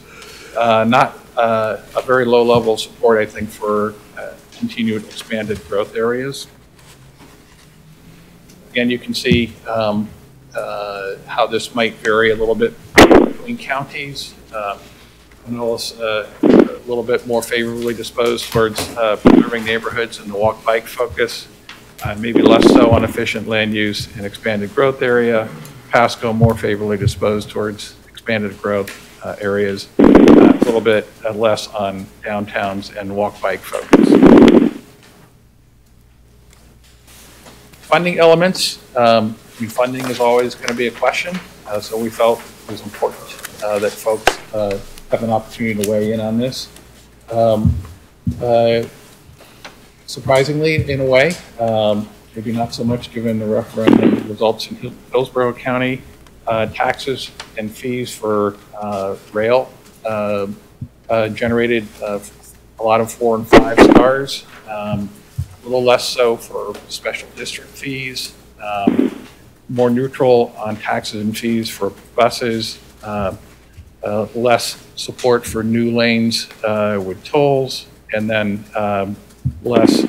Not a very low level of support, I think, for continued expanded growth areas. Again, you can see how this might vary a little bit between counties. Pinellas a little bit more favorably disposed towards preserving neighborhoods and the walk-bike focus, maybe less so on efficient land use and expanded growth area. Pasco more favorably disposed towards expanded growth areas, a little bit less on downtowns and walk-bike focus. Funding elements. Funding is always going to be a question, so we felt it was important that folks have an opportunity to weigh in on this. Surprisingly, in a way, maybe not so much given the referendum results in Hillsborough County, taxes and fees for rail generated a lot of 4 and 5 stars, a little less so for special district fees, more neutral on taxes and fees for buses, less support for new lanes with tolls, and then less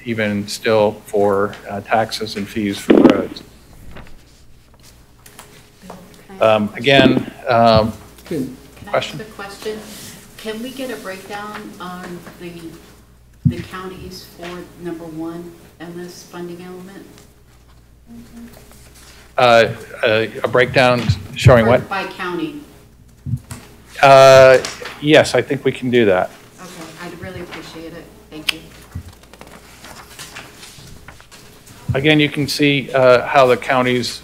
even still for taxes and fees for roads. Again, Can I ask a question? Can we get a breakdown on the counties for number 1 and this funding element? A breakdown showing what? By county. Yes, I think we can do that. Okay, I'd really appreciate it. Thank you. Again, you can see how the counties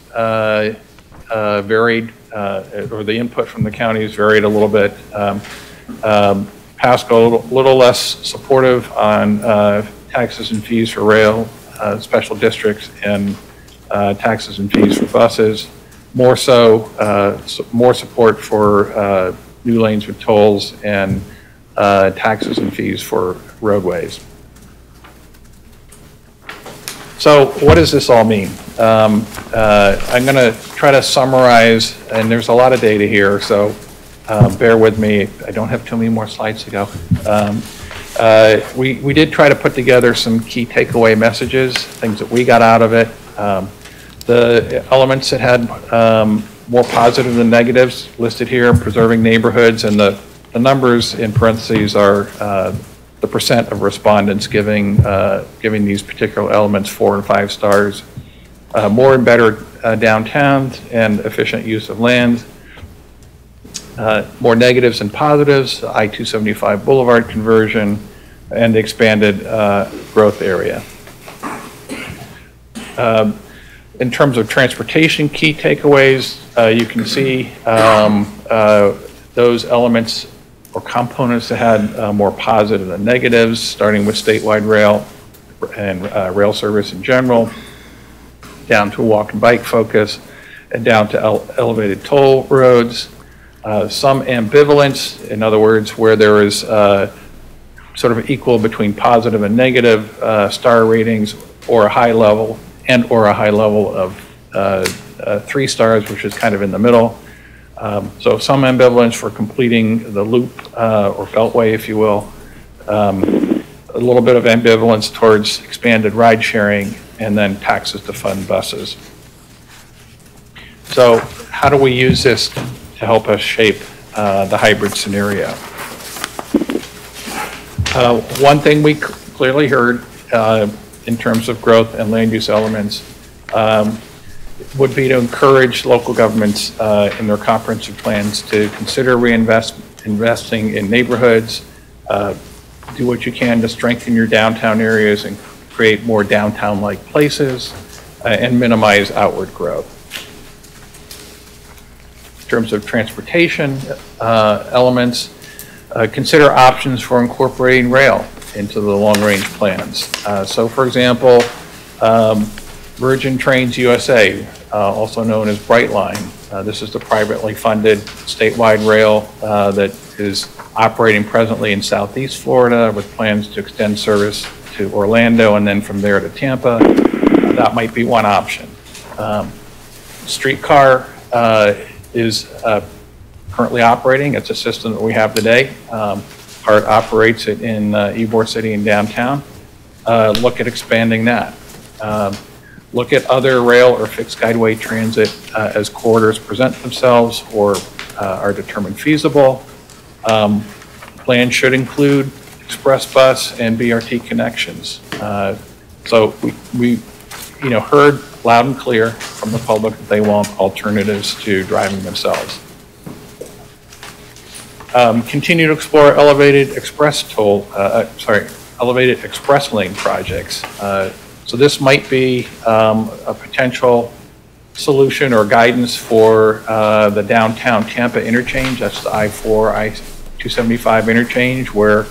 varied, or the input from the counties varied a little bit. Pasco, a little less supportive on taxes and fees for rail, special districts, and taxes and fees for buses. More so, more support for new lanes with tolls and taxes and fees for roadways. So what does this all mean? I'm going to try to summarize, and there's a lot of data here, so bear with me. I don't have too many more slides to go. We did try to put together some key takeaway messages, things that we got out of it. The elements that had more positive than negatives listed here, preserving neighborhoods, and the numbers in parentheses are the percent of respondents giving these particular elements 4 and 5 stars. More and better downtowns and efficient use of land. More negatives than positives, I-275 Boulevard conversion, and expanded growth area. In terms of transportation key takeaways, you can see those elements or components that had more positive than negatives, starting with statewide rail and rail service in general, down to walk and bike focus, and down to elevated toll roads. Some ambivalence, in other words, where there is sort of equal between positive and negative star ratings, or a high level of 3 stars, which is kind of in the middle. So some ambivalence for completing the loop or beltway, if you will. A little bit of ambivalence towards expanded ride sharing, and then taxes to fund buses. So how do we use this to help us shape the hybrid scenario? One thing we clearly heard in terms of growth and land use elements would be to encourage local governments in their comprehensive plans to consider investing in neighborhoods, do what you can to strengthen your downtown areas and create more downtown-like places and minimize outward growth. In terms of transportation elements, consider options for incorporating rail into the long-range plans. So for example, Virgin Trains USA, also known as Brightline. This is the privately funded statewide rail that is operating presently in Southeast Florida with plans to extend service to Orlando and then from there to Tampa. That might be one option. Streetcar is currently operating. It's a system that we have today. HART operates it in Ybor City and downtown. Look at expanding that. Look at other rail or fixed guideway transit as corridors present themselves or are determined feasible. Plan should include express bus and BRT connections. So we heard loud and clear from the public that they want alternatives to driving themselves. Continue to explore elevated express lane projects. So this might be a potential solution or guidance for the downtown Tampa interchange. That's the I-4, I-275 interchange, where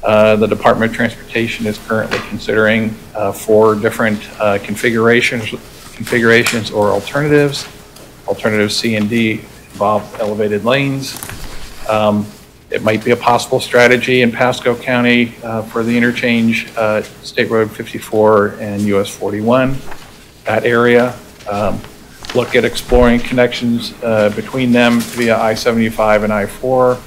the Department of Transportation is currently considering 4 different configurations or alternatives. Alternatives C and D involve elevated lanes. It might be a possible strategy in Pasco County for the interchange, State Road 54 and US 41, that area. Look at exploring connections between them via I-75 and I-4,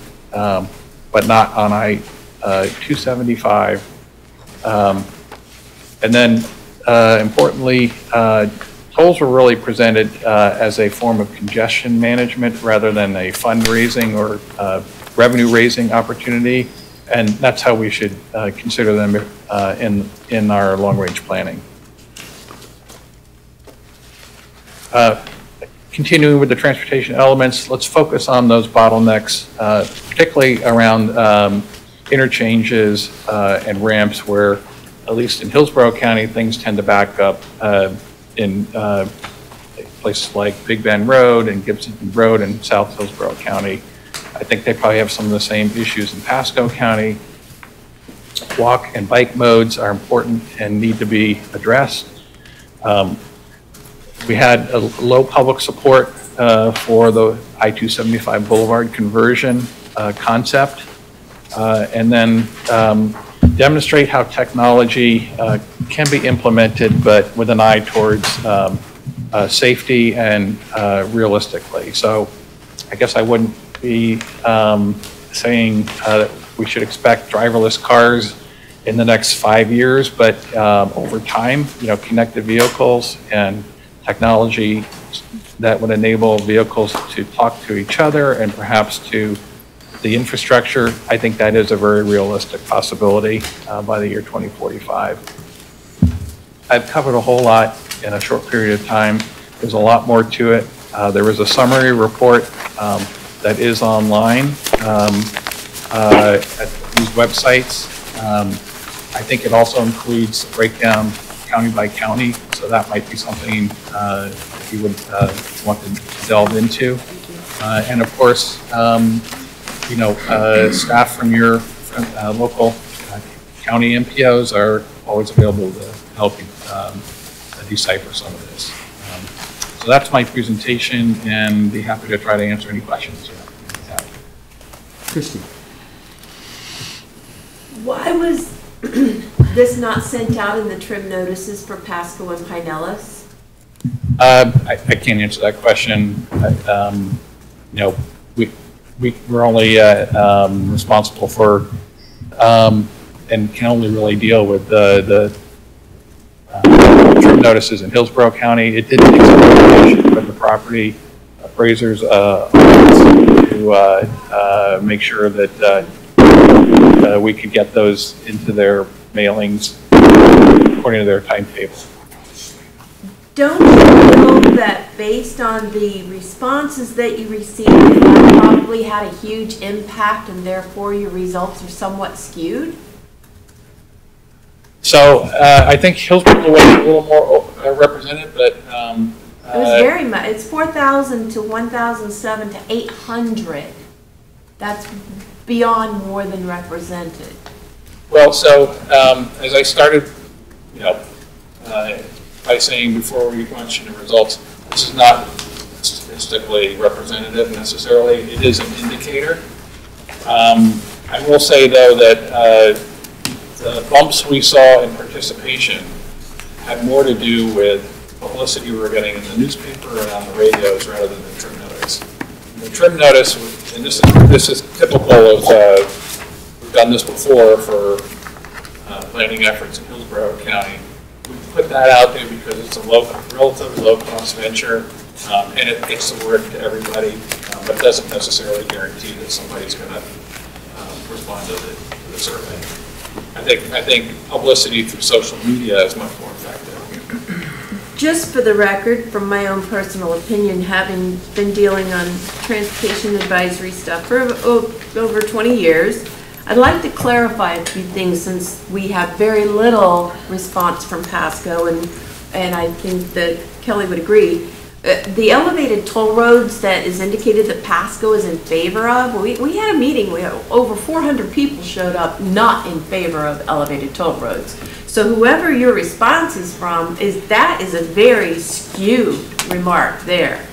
but not on I-275. And then, importantly, tolls were really presented as a form of congestion management rather than a fundraising or revenue raising opportunity, and that's how we should consider them in our long range planning. Continuing with the transportation elements, let's focus on those bottlenecks, particularly around interchanges and ramps where, at least in Hillsborough County, things tend to back up in places like Big Bend Road and Gibson Road in South Hillsborough County. I think they probably have some of the same issues in Pasco County. Walk and bike modes are important and need to be addressed. We had a low public support for the I-275 Boulevard conversion concept, and then demonstrate how technology can be implemented, but with an eye towards safety and realistically. So I guess I wouldn't be saying that we should expect driverless cars in the next 5 years, but over time, connected vehicles and technology that would enable vehicles to talk to each other and perhaps to the infrastructure, I think that is a very realistic possibility by the year 2045. I've covered a whole lot in a short period of time. There's a lot more to it. There is a summary report that is online at these websites. I think it also includes a breakdown county by county, so that might be something you would want to delve into. And of course, staff from your local county MPOs are always available to help you decipher some of this. So that's my presentation, and be happy to try to answer any questions you have. Christy. Why was this not sent out in the trim notices for Pasco and Pinellas? I can't answer that question. We're only responsible for and can only really deal with the trim notices in Hillsborough County. It did take some coordination with the property appraisers to make sure that we could get those into their mailings according to their timetable. Don't you know that based on the responses that you received, that probably had a huge impact and therefore your results are somewhat skewed? So I think Hillsborough was a little more represented, but It was very much. It's 4,000 to 1,007 to 800. That's beyond more than represented. well, so as I started, you know, by saying before we mention the results, this is not statistically representative necessarily. It is an indicator. I will say though that the bumps we saw in participation had more to do with publicity we were getting in the newspaper and on the radios rather than the trim notice. And the trim notice, and this is typical of, we've done this before for planning efforts in Hillsborough County. We put that out there because it's a relatively low-cost venture, and it gets the word to everybody, but doesn't necessarily guarantee that somebody's going to respond to the survey. I think publicity through social media is much more effective. Just for the record, from my own personal opinion, having been dealing on transportation advisory stuff for over 20 years, I'd like to clarify a few things since we have very little response from Pasco, and I think that Kelly would agree. The elevated toll roads that is indicated that Pasco is in favor of, we had a meeting where over 400 people showed up not in favor of elevated toll roads. So whoever your response is from, that is a very skewed remark there.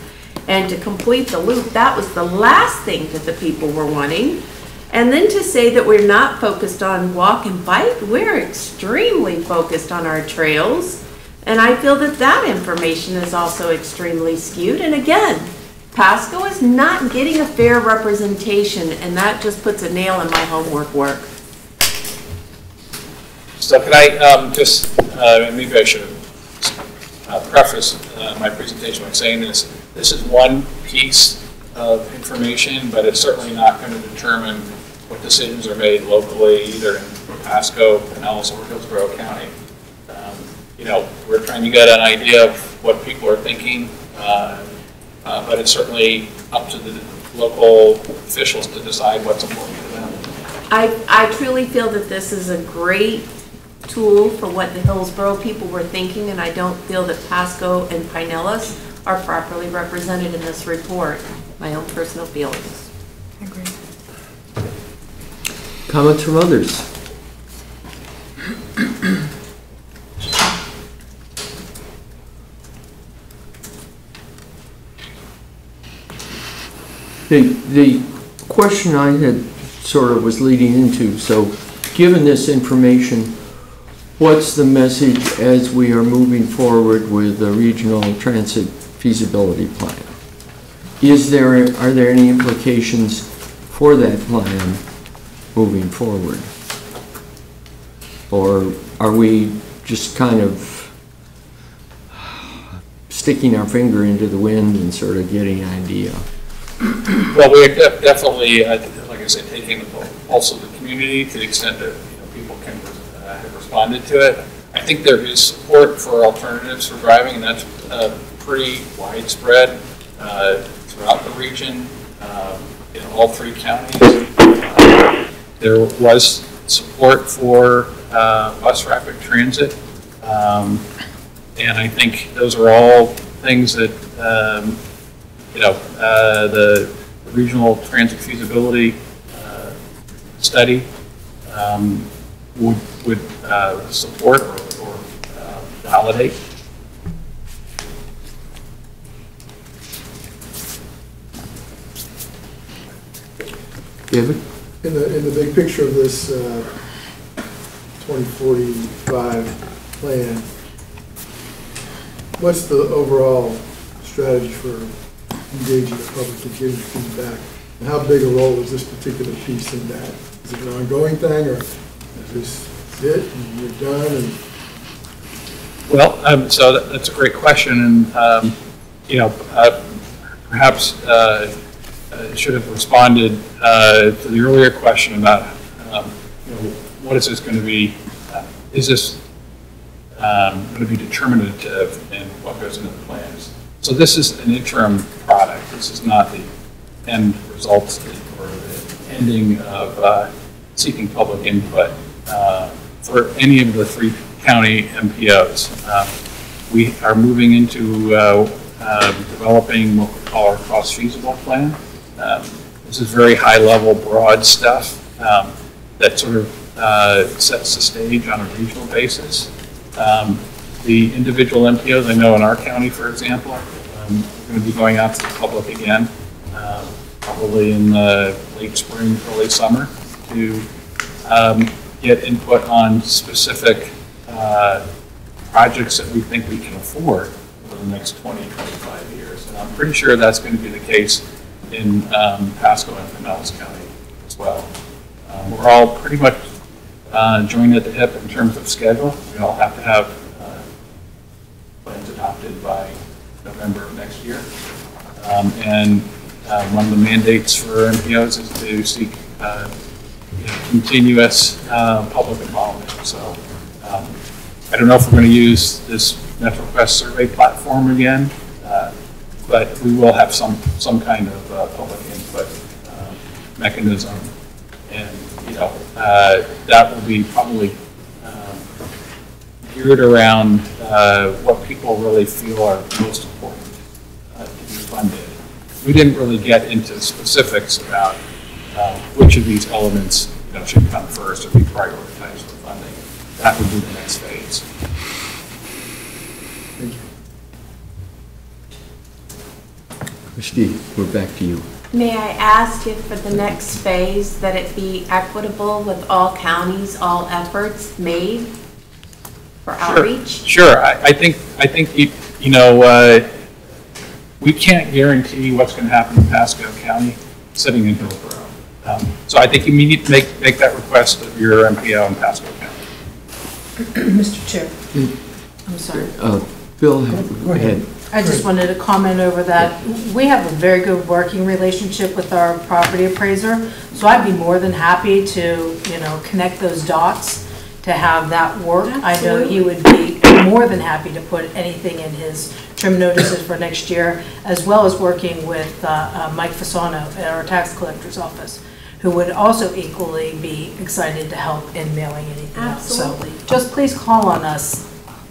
And to complete the loop, that was the last thing that the people were wanting. And then to say that we're not focused on walk and bike, we're extremely focused on our trails. And I feel that that information is also extremely skewed. And again, Pasco is not getting a fair representation, and that just puts a nail in my homework work. So can I just, maybe I should have prefaced my presentation by saying this. This is one piece of information, but it's certainly not going to determine what decisions are made locally, either in Pasco, Pinellas, or Hillsborough County. You know, we're trying to get an idea of what people are thinking, but it's certainly up to the local officials to decide what's important to them. I truly feel that this is a great tool for what the Hillsborough people were thinking, and I don't feel that Pasco and Pinellas are properly represented in this report. My own personal feelings. I agree. Comments from others? The question I had sort of was leading into, so given this information, what's the message as we are moving forward with the regional transit feasibility plan? Are there any implications for that plan moving forward? Or are we just kind of sticking our finger into the wind and sort of getting an idea? Well, we're definitely, like I said, taking the pulse of the community to the extent that people can have responded to it. I think there is support for alternatives for driving, and that's pretty widespread throughout the region, in all three counties. There was support for bus rapid transit, and I think those are all things that the regional transit feasibility study would support or validate. David? In the big picture of this 2045 plan, what's the overall strategy for engaging the public and getting feedback? And how big a role is this particular piece in that? Is it an ongoing thing, or is this it and you're done? And well, so that's a great question, and perhaps should have responded to the earlier question about what is this going to be? Is this going to be determinative in what goes into the plans? So this is an interim product. This is not the end results or the ending of seeking public input for any of the three County MPOs. We are moving into developing what we call our cost feasible plan. This is very high level, broad stuff that sort of sets the stage on a regional basis. The individual MPOs, I know in our county, for example, we're going to be going out to the public again, probably in the late spring, early summer, to get input on specific projects that we think we can afford over the next 20, 25 years. And I'm pretty sure that's going to be the case in Pasco and Pinellas County as well. We're all pretty much joined at the hip in terms of schedule. We all have to have plans adopted by November of next year. One of the mandates for MPOs is to seek continuous public involvement. So I don't know if we're going to use this MetroQuest survey platform again, but we will have some kind of public input mechanism, and that will be probably geared around what people really feel are most important to be funded. We didn't really get into specifics about which of these elements should come first or be prioritized for funding. That would be the next phase. Thank you. Steve, we're back to you. May I ask if for the next phase that it be equitable with all counties, all efforts made for outreach? Sure. I think we can't guarantee what's going to happen in Pasco County sitting in Hillsborough. So I think you need to make that request of your MPO in Pasco County. Mr. Chair, I'm sorry. Bill, go ahead. I just wanted to comment over that. We have a very good working relationship with our property appraiser, so I'd be more than happy to, connect those dots to have that work. Absolutely. I know he would be more than happy to put anything in his trim notices for next year, as well as working with Mike Fasano at our tax collector's office, who would also equally be excited to help in mailing anything out. So just please call on us,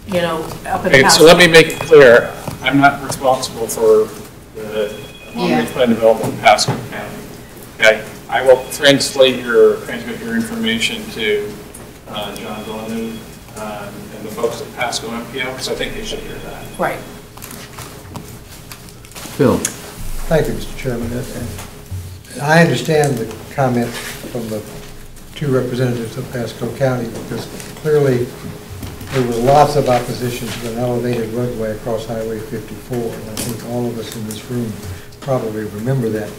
up in the house. So let me make it clear. I'm not responsible for the long-range plan development in Pasco County. Okay, I will transmit your information to John Villeneuve and the folks at Pasco MPO, because I think they should hear that. Right. Phil. Thank you, Mr. Chairman. I understand the comment from the two representatives of Pasco County, because clearly there was lots of opposition to an elevated roadway across Highway 54, and I think all of us in this room probably remember that.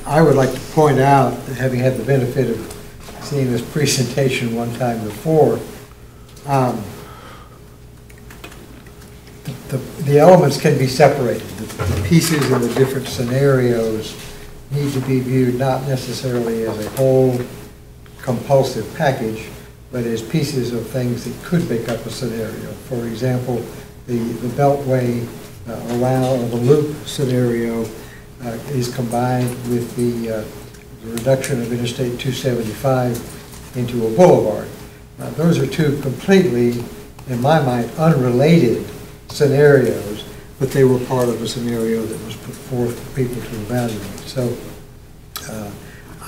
I would like to point out that, having had the benefit of seeing this presentation one time before, the elements can be separated. The pieces in the different scenarios need to be viewed not necessarily as a whole compulsive package, but as pieces of things that could make up a scenario. For example, the Beltway around, or the loop scenario is combined with the reduction of Interstate 275 into a boulevard. Those are two completely, in my mind, unrelated scenarios, but they were part of a scenario that was put forth for people to evaluate. So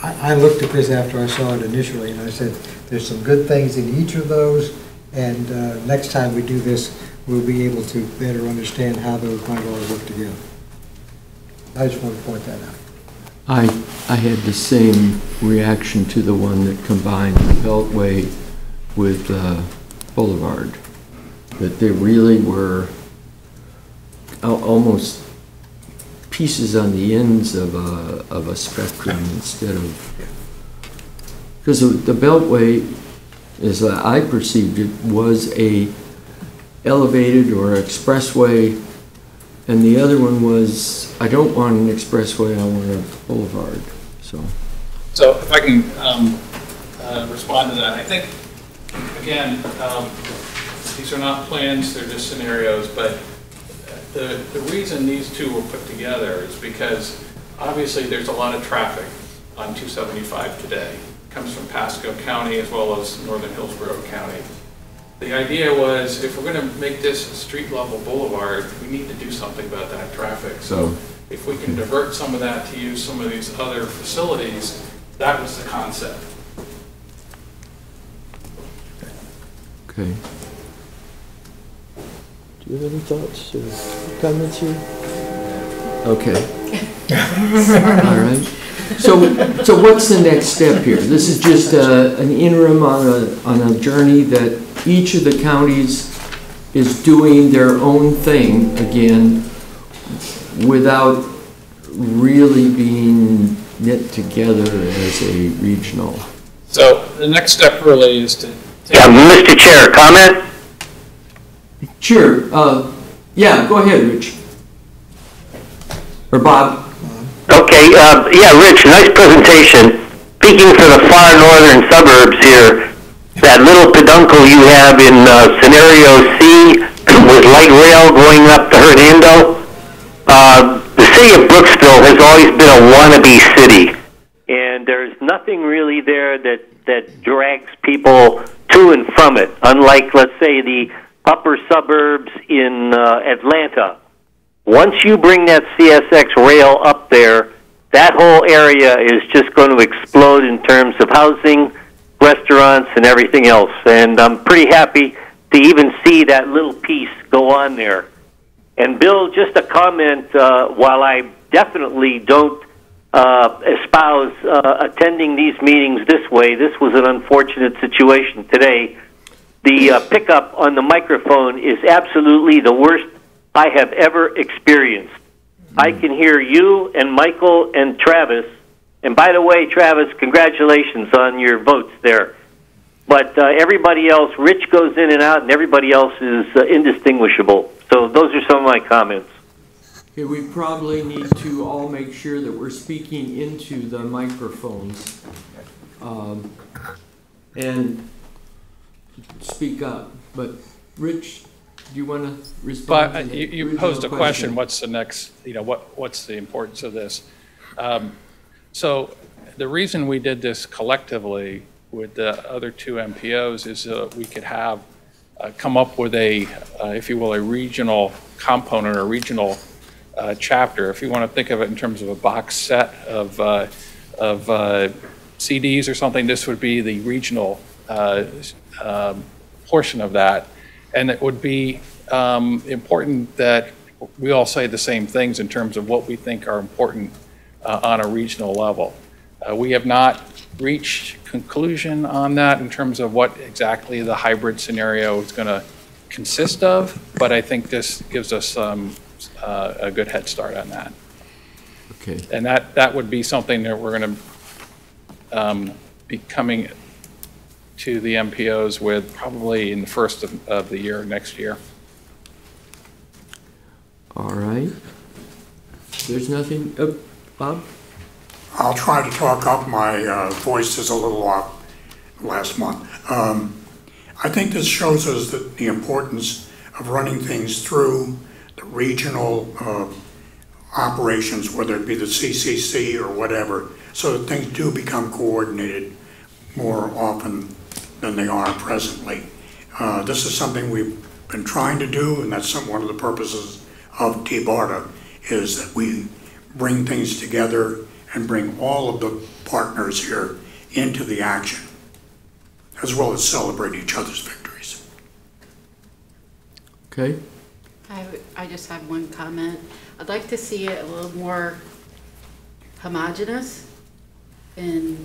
I looked at this after I saw it initially, and I said, there's some good things in each of those, and next time we do this, we'll be able to better understand how those might all work together. I just want to point that out. I had the same reaction to the one that combined the Beltway with Boulevard, that they really were almost pieces on the ends of a spectrum instead of, because the Beltway, as I perceived it, was a elevated or expressway, and the other one was, I don't want an expressway, I want a boulevard. So if I can respond to that, I think, again, these are not plans, they're just scenarios, but the reason these two were put together is because obviously there's a lot of traffic on 275 today. It comes from Pasco County as well as northern Hillsborough County. The idea was, if we're going to make this a street-level boulevard, we need to do something about that traffic. So if we can divert some of that to use some of these other facilities, that was the concept. Okay. Do you have any thoughts or comments here? Okay. All right. So what's the next step here? This is just an interim on a journey that each of the counties is doing their own thing again without really being knit together as a regional. So the next step really is to... Yeah, Mr. Chair, comment? Sure. Yeah, go ahead, Rich. Or Bob. Okay, yeah, Rich, nice presentation. Speaking for the far northern suburbs here, that little peduncle you have in scenario C with light rail going up to Hernando, the city of Brooksville has always been a wannabe city, and there's nothing really there that drags people to and from it, unlike, let's say, the upper suburbs in Atlanta. Once you bring that CSX rail up there, that whole area is just going to explode in terms of housing, restaurants, and everything else. And I'm pretty happy to even see that little piece go on there. And Bill, just a comment, while I definitely don't espouse attending these meetings this way, this was an unfortunate situation today. The pickup on the microphone is absolutely the worst I have ever experienced. I can hear you and Michael and Travis. And by the way, Travis, congratulations on your votes there. But everybody else, Rich goes in and out, and everybody else is indistinguishable. So those are some of my comments. Okay, we probably need to all make sure that we're speaking into the microphones and speak up. But Rich, do you want to respond? But you posed a question. What's the next? What's the importance of this? So the reason we did this collectively with the other two MPOs is we could have come up with a, if you will, a regional component or regional chapter. If you want to think of it in terms of a box set of CDs or something, this would be the regional portion of that. And it would be important that we all say the same things in terms of what we think are important on a regional level. We have not reached conclusion on that in terms of what exactly the hybrid scenario is going to consist of, but I think this gives us a good head start on that. Okay. And that would be something that we're going to be coming to the MPOs with probably in the first of the year next year. All right. There's nothing, Bob? I'll try to talk up. My voice is a little off last month. I think this shows us that the importance of running things through the regional operations, whether it be the CCC or whatever, so that things do become coordinated more often than they are presently. This is something we've been trying to do, and that's one of the purposes of TBARTA, is that we bring things together and bring all of the partners here into the action, as well as celebrate each other's victories. Okay. I just have one comment. I'd like to see it a little more homogeneous in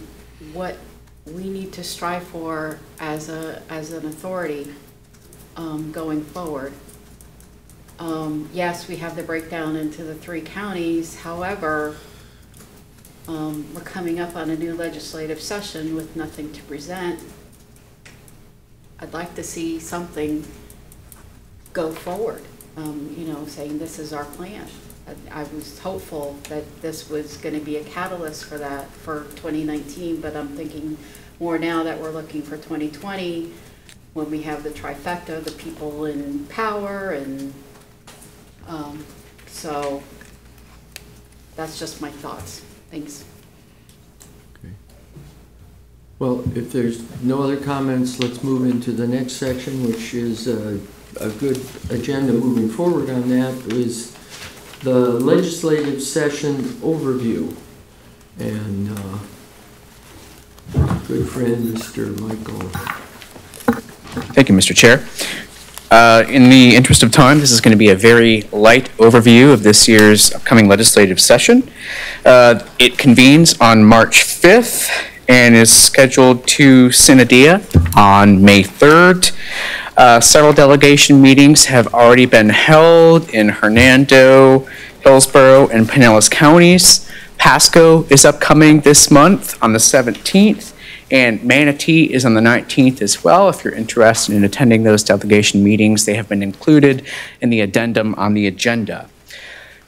what we need to strive for as an authority going forward. Yes, we have the breakdown into the 3 counties. However, we're coming up on a new legislative session with nothing to present. I'd like to see something go forward, you know, saying this is our plan. I was hopeful that this was going to be a catalyst for that for 2019, but I'm thinking more now that we're looking for 2020 when we have the trifecta, the people in power, and so that's just my thoughts. Thanks. Okay. Well, if there's no other comments, let's move into the next section, which is a good agenda moving forward on that, is the legislative session overview. And good friend, Mr. Michael. Thank you, Mr. Chair. In the interest of time, this is going to be a very light overview of this year's upcoming legislative session. It convenes on March 5th and is scheduled to sine die on May 3rd. Several delegation meetings have already been held in Hernando, Hillsborough, and Pinellas counties. Pasco is upcoming this month on the 17th, and Manatee is on the 19th as well. If you're interested in attending those delegation meetings, they have been included in the addendum on the agenda.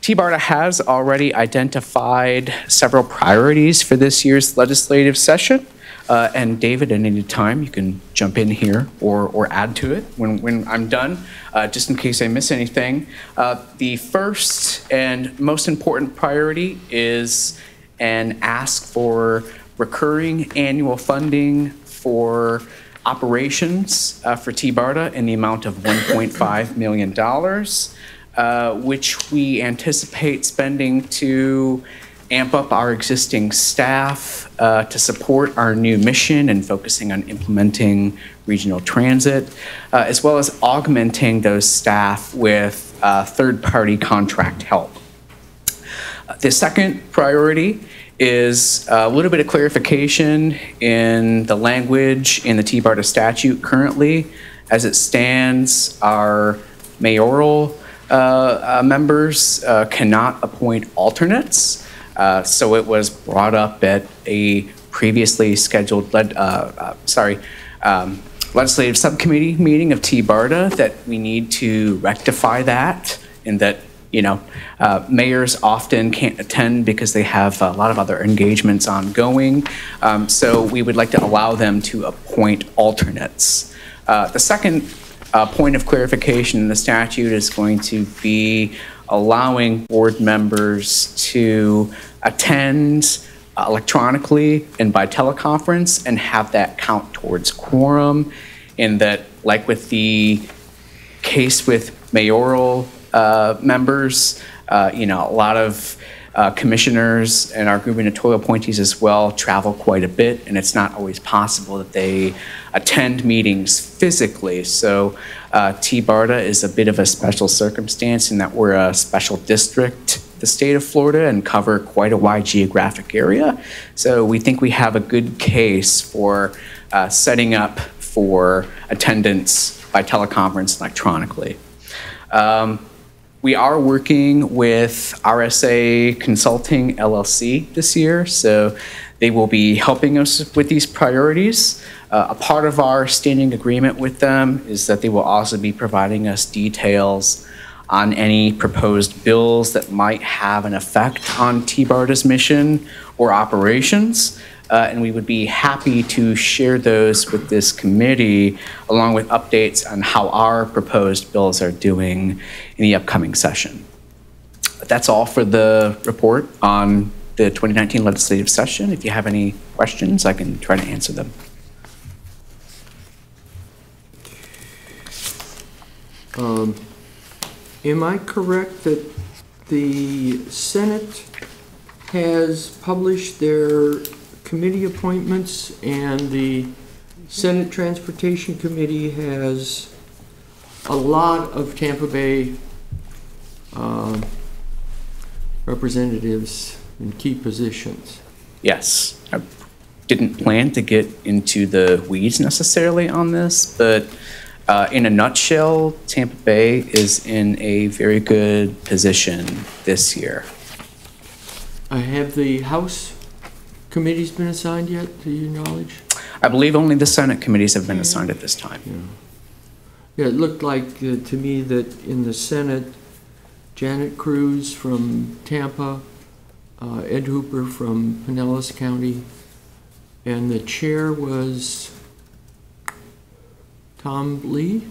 TBARTA has already identified several priorities for this year's legislative session. And David, at any time, you can jump in here or add to it when I'm done, just in case I miss anything. The first and most important priority is an ask for recurring annual funding for operations for TBARTA in the amount of $1.5 million, which we anticipate spending to amp up our existing staff to support our new mission and focusing on implementing regional transit, as well as augmenting those staff with third-party contract help. The second priority is a little bit of clarification in the language in the TBARTA statute currently. As it stands, our mayoral members cannot appoint alternates. So it was brought up at a previously scheduled legislative subcommittee meeting of TBARTA that we need to rectify that, and that mayors often can't attend because they have a lot of other engagements ongoing. So we would like to allow them to appoint alternates. The second point of clarification in the statute is going to be allowing board members to attend electronically and by teleconference and have that count towards quorum, in that, like with the case with mayoral members, a lot of commissioners and our gubernatorial appointees as well travel quite a bit, and it's not always possible that they attend meetings physically. So TBARTA is a bit of a special circumstance in that we're a special district, the state of Florida, and cover quite a wide geographic area. So we think we have a good case for setting up for attendance by teleconference electronically. We are working with RSA Consulting LLC this year, so they will be helping us with these priorities. A part of our standing agreement with them is that they will also be providing us details on any proposed bills that might have an effect on TBARTA's mission or operations. And we would be happy to share those with this committee, along with updates on how our proposed bills are doing in the upcoming session. That's all for the report on the 2019 legislative session. If you have any questions, I can try to answer them. Am I correct that the Senate has published their committee appointments, and the Senate Transportation Committee has a lot of Tampa Bay representatives in key positions? Yes. I didn't plan to get into the weeds necessarily on this, but in a nutshell, Tampa Bay is in a very good position this year. Have the House committees been assigned yet, to your knowledge? I believe only the Senate committees have been assigned at this time. Yeah, it looked like to me that in the Senate, Janet Cruz from Tampa, Ed Hooper from Pinellas County, and the chair was Tom Lee.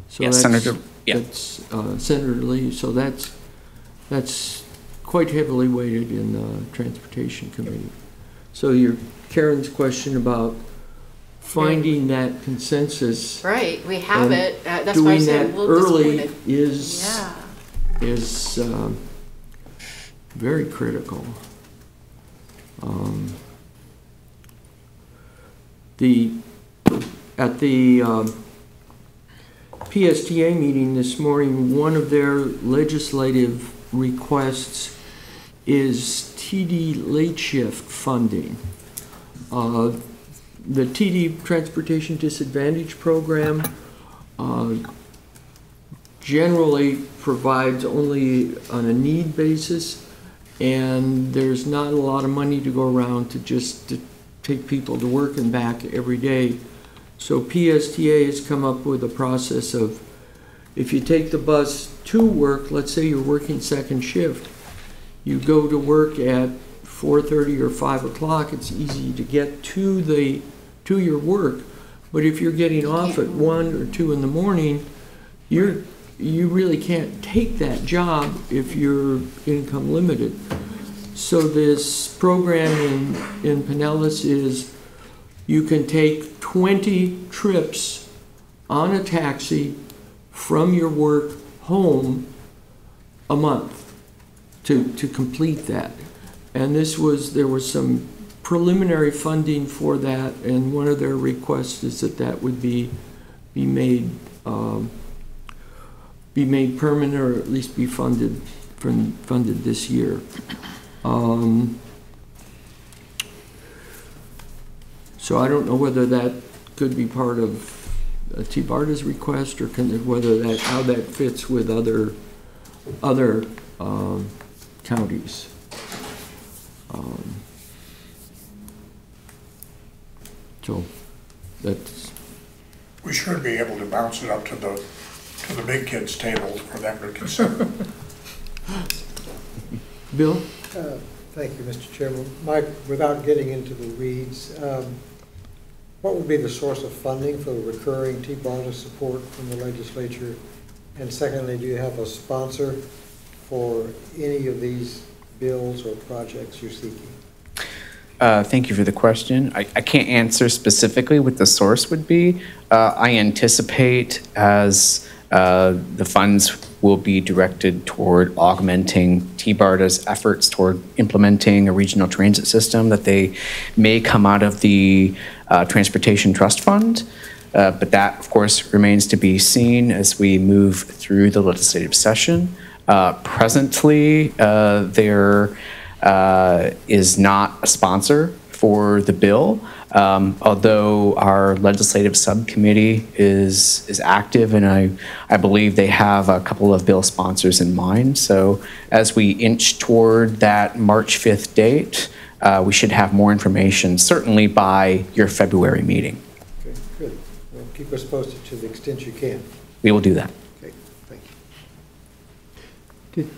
So yes, that's, Senator. Yeah. That's Senator Lee. So that's quite heavily weighted in the Transportation Committee. So Karen's question about finding that consensus. Right, we have it. That's why I said a little disappointed. Is very critical. At the PSTA meeting this morning, one of their legislative requests is TD late shift funding. The TD Transportation Disadvantage Program generally provides only on a need basis, and there's not a lot of money to go around to take people to work and back every day. So PSTA has come up with a process of, if you take the bus to work, let's say you're working second shift, you go to work at 4:30 or 5 o'clock, it's easy to get to your work. But if you're getting off at 1 or 2 in the morning, you really can't take that job if you're income limited. So this program in Pinellas is you can take 20 trips on a taxi from your work home a month to complete that. And there was some preliminary funding for that, and one of their requests is that would be made permanent, or at least be funded this year. So I don't know whether that could be part of TBARTA's request, or how that fits with other counties. So that's. We should be able to bounce it up to the big kids' table for them to consider. Bill? Thank you, Mr. Chairman. Mike, without getting into the weeds, what would be the source of funding for the recurring TBARTA support from the legislature? And secondly, do you have a sponsor for any of these bills or projects you're seeking? Thank you for the question. I can't answer specifically what the source would be. I anticipate as the funds will be directed toward augmenting TBARTA's efforts toward implementing a regional transit system, that they may come out of the Transportation Trust Fund. But that, of course, remains to be seen as we move through the legislative session. Presently, there is not a sponsor for the bill, although our legislative subcommittee is active, and I believe they have a couple of bill sponsors in mind. So as we inch toward that March 5th date, we should have more information, certainly by your February meeting. Okay, good. Well, keep us posted to the extent you can. We will do that. Okay, thank you. Did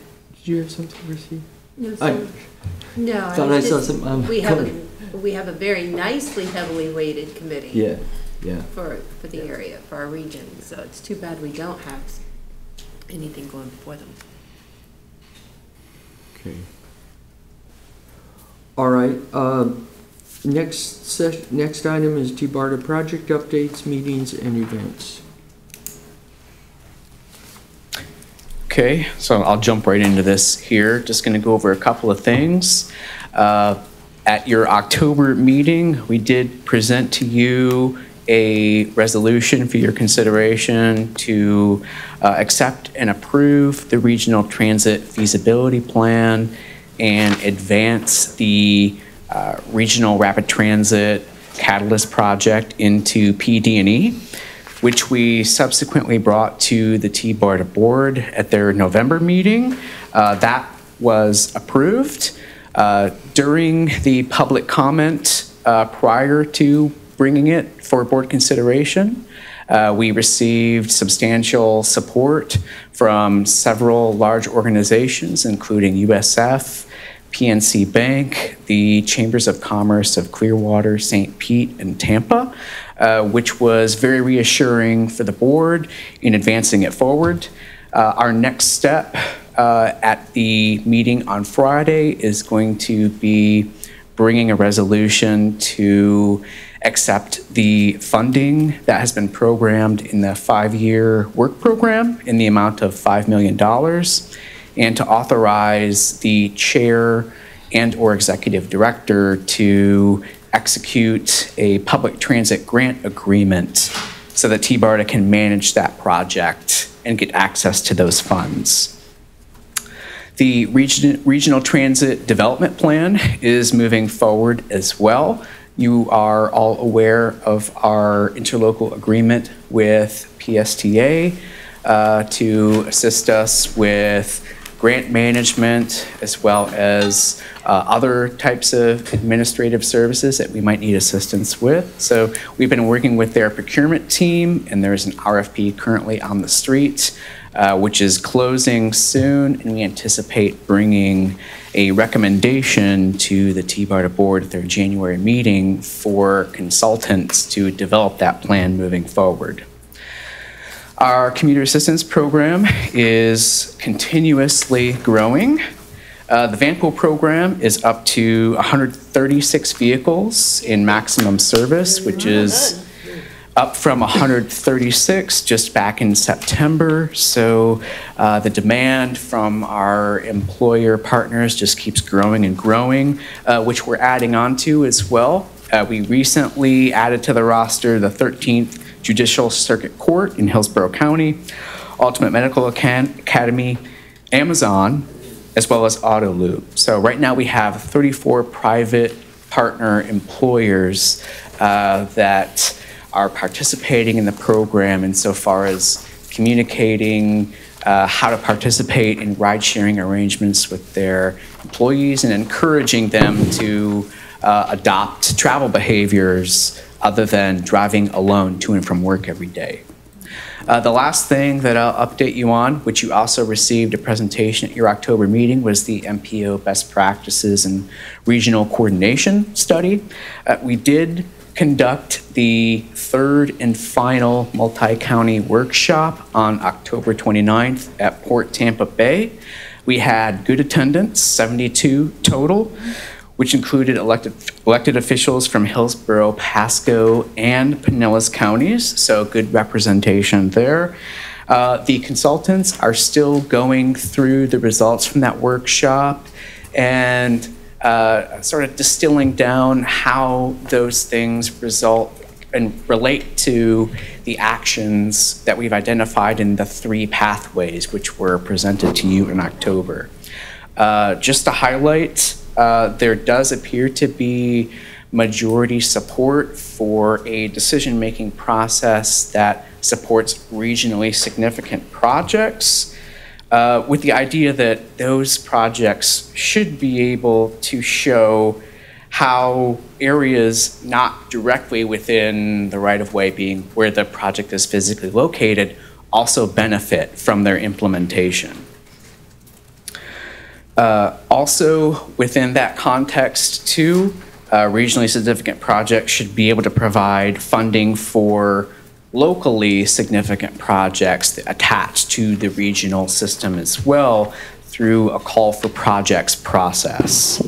you have something, Richie? No, I thought I saw some. We have a very nicely heavily weighted committee. Yeah. For the area, for our region. So it's too bad we don't have anything going before them. Okay. All right. Next item is TBARTA project updates, meetings, and events. Okay, so I'll jump right into this here. Just going to go over a couple of things. At your October meeting, we did present to you a resolution for your consideration to accept and approve the Regional Transit Feasibility Plan and advance the Regional Rapid Transit Catalyst Project into PD&E, which we subsequently brought to the TBARTA board at their November meeting. That was approved. During the public comment prior to bringing it for board consideration, we received substantial support from several large organizations, including USF, PNC Bank, the Chambers of Commerce of Clearwater, St. Pete, and Tampa, which was very reassuring for the board in advancing it forward. Our next step at the meeting on Friday is going to be bringing a resolution to accept the funding that has been programmed in the 5-year work program in the amount of $5 million, and to authorize the chair and or executive director to execute a public transit grant agreement so that TBARTA can manage that project and get access to those funds. The Regional Transit Development Plan is moving forward as well. You are all aware of our interlocal agreement with PSTA to assist us with grant management, as well as other types of administrative services that we might need assistance with. So we've been working with their procurement team, and there's an RFP currently on the street, which is closing soon, and we anticipate bringing a recommendation to the TBARTA board at their January meeting for consultants to develop that plan moving forward. Our commuter assistance program is continuously growing. The van pool program is up to 136 vehicles in maximum service, which is up from 136 just back in September. So the demand from our employer partners just keeps growing and growing, which we're adding on to as well. We recently added to the roster the 13th Judicial Circuit Court in Hillsborough County, Ultimate Medical Academy, Amazon, as well as Autoloop. So right now we have 34 private partner employers that are participating in the program insofar as communicating how to participate in ride-sharing arrangements with their employees and encouraging them to adopt travel behaviors other than driving alone to and from work every day. The last thing that I'll update you on, which you also received a presentation at your October meeting, was the MPO Best Practices and Regional Coordination Study. We did conduct the third and final multi-county workshop on October 29th at Port Tampa Bay. We had good attendance, 72 total, which included elected officials from Hillsborough, Pasco, and Pinellas counties, so good representation there. The consultants are still going through the results from that workshop and sort of distilling down how those things result and relate to the actions that we've identified in the 3 pathways which were presented to you in October. Just to highlight, there does appear to be majority support for a decision-making process that supports regionally significant projects, with the idea that those projects should be able to show how areas not directly within the right-of-way, being where the project is physically located, also benefit from their implementation. Also, within that context too, regionally significant projects should be able to provide funding for locally significant projects attached to the regional system as well through a call for projects process.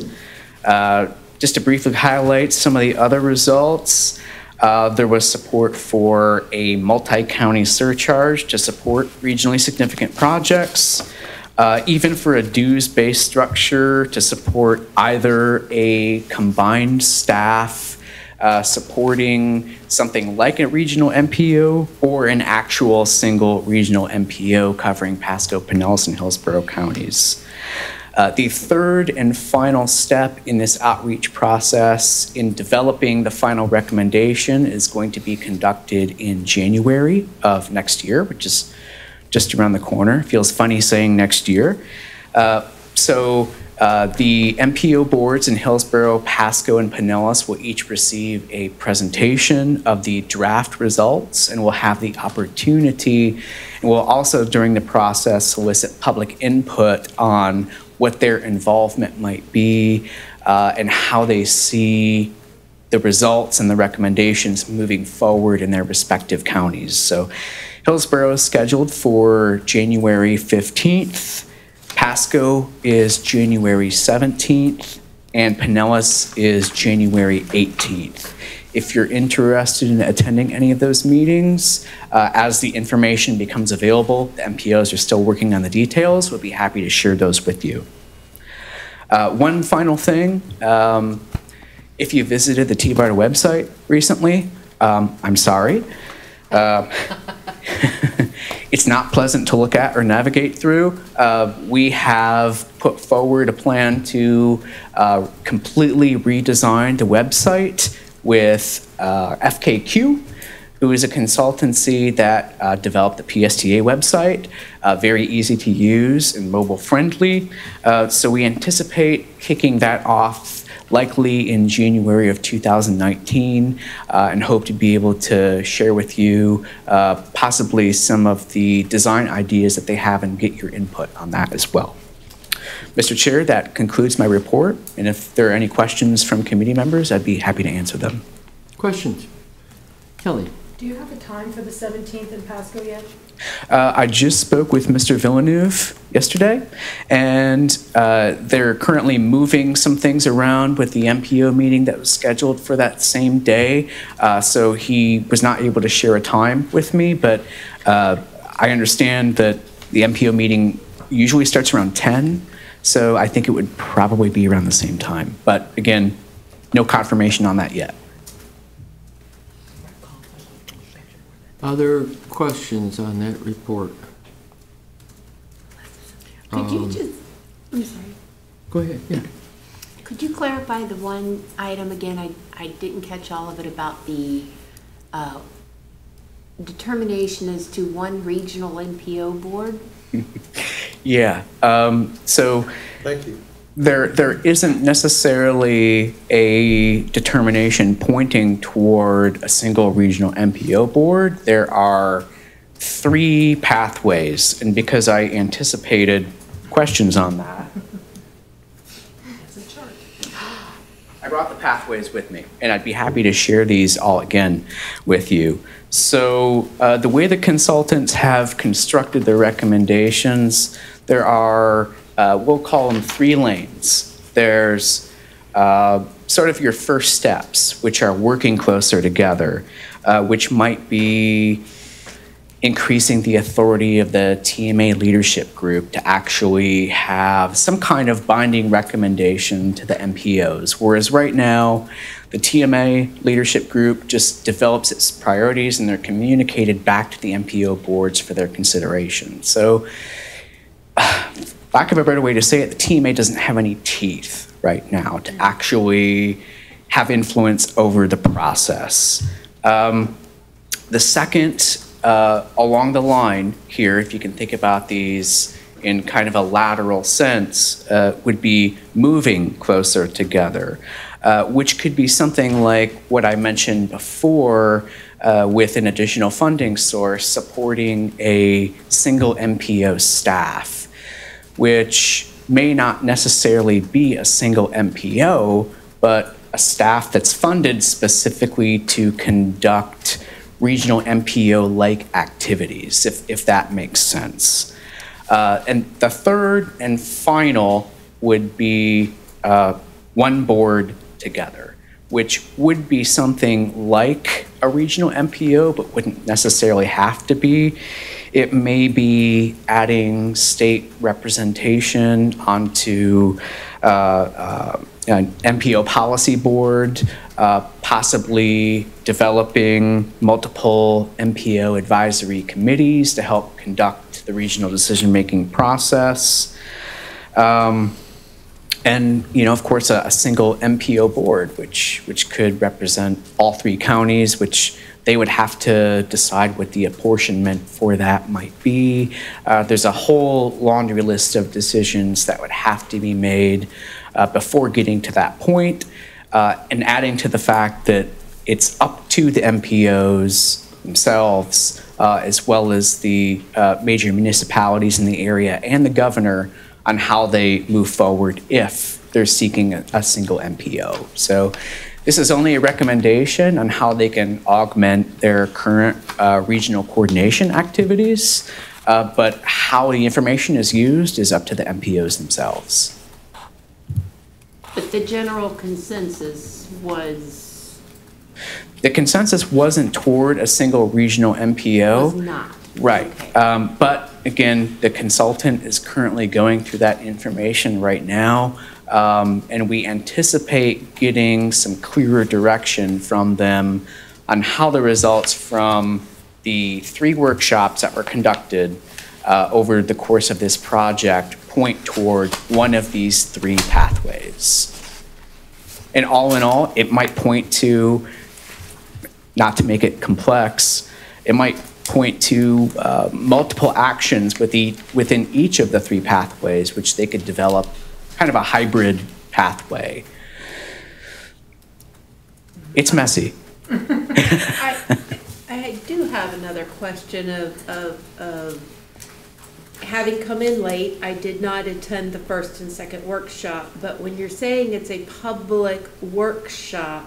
Just to briefly highlight some of the other results, there was support for a multi-county surcharge to support regionally significant projects. Even for a dues-based structure to support either a combined staff supporting something like a regional MPO or an actual single regional MPO covering Pasco, Pinellas, and Hillsborough counties. The third and final step in this outreach process in developing the final recommendation is going to be conducted in January of next year, which is just around the corner. Feels funny saying next year. The MPO boards in Hillsborough, Pasco, and Pinellas will each receive a presentation of the draft results, and will have the opportunity, and will also during the process solicit public input on what their involvement might be and how they see the results and the recommendations moving forward in their respective counties. So Hillsborough is scheduled for January 15th. Pasco is January 17th, and Pinellas is January 18th. If you're interested in attending any of those meetings, as the information becomes available, the MPOs are still working on the details. We'll be happy to share those with you. One final thing, if you visited the TBARTA website recently, I'm sorry. It's not pleasant to look at or navigate through. We have put forward a plan to completely redesign the website with FKQ, who is a consultancy that developed the PSTA website, very easy to use and mobile friendly. So we anticipate kicking that off likely in January of 2019, and hope to be able to share with you possibly some of the design ideas that they have and get your input on that as well. Mr. Chair, that concludes my report, and if there are any questions from committee members, I'd be happy to answer them. Questions? Kelly? Do you have a time for the 17th in Pasco yet? I just spoke with Mr. Villeneuve yesterday, and they're currently moving some things around with the MPO meeting that was scheduled for that same day. So he was not able to share a time with me, but I understand that the MPO meeting usually starts around 10, so I think it would probably be around the same time. But again, no confirmation on that yet. Other questions on that report? Could you just, I'm sorry. Go ahead, yeah. Could you clarify the one item again? I didn't catch all of it about the determination as to one regional NPO board. Yeah, so Thank you. there isn't necessarily a determination pointing toward a single regional MPO board. There are 3 pathways, and because I anticipated questions on that, I brought the pathways with me, and I'd be happy to share these all again with you. So the way the consultants have constructed their recommendations, there are, we'll call them 3 lanes. There's sort of your first steps, which are working closer together, which might be increasing the authority of the TMA leadership group to actually have some kind of binding recommendation to the MPOs. Whereas right now, the TMA leadership group just develops its priorities and they're communicated back to the MPO boards for their consideration. So, lack of a better way to say it, the TMA doesn't have any teeth right now to actually have influence over the process. The second, along the line here, if you can think about these in kind of a lateral sense, would be moving closer together, which could be something like what I mentioned before with an additional funding source supporting a single MPO staff, which may not necessarily be a single MPO, but a staff that's funded specifically to conduct regional MPO-like activities, if that makes sense. And the third and final would be one board together, which would be something like a regional MPO, but wouldn't necessarily have to be. It may be adding state representation onto an MPO policy board, possibly developing multiple MPO advisory committees to help conduct the regional decision-making process. And, you know, of course, a single MPO board, which could represent all 3 counties, which they would have to decide what the apportionment for that might be. There's a whole laundry list of decisions that would have to be made before getting to that point, and adding to the fact that it's up to the MPOs themselves, as well as the major municipalities in the area and the governor on how they move forward if they're seeking a single MPO. So this is only a recommendation on how they can augment their current regional coordination activities, but how the information is used is up to the MPOs themselves. But the general consensus was? The consensus wasn't toward a single regional MPO. Was not. Right. Okay. But again, the consultant is currently going through that information right now. And we anticipate getting some clearer direction from them on how the results from the 3 workshops that were conducted over the course of this project point toward one of these 3 pathways. And all in all, it might point to, not to make it complex, it might point to multiple actions within each of the 3 pathways, which they could develop kind of a hybrid pathway. It's messy. I do have another question of having come in late, I did not attend the first and second workshop, but when you're saying it's a public workshop,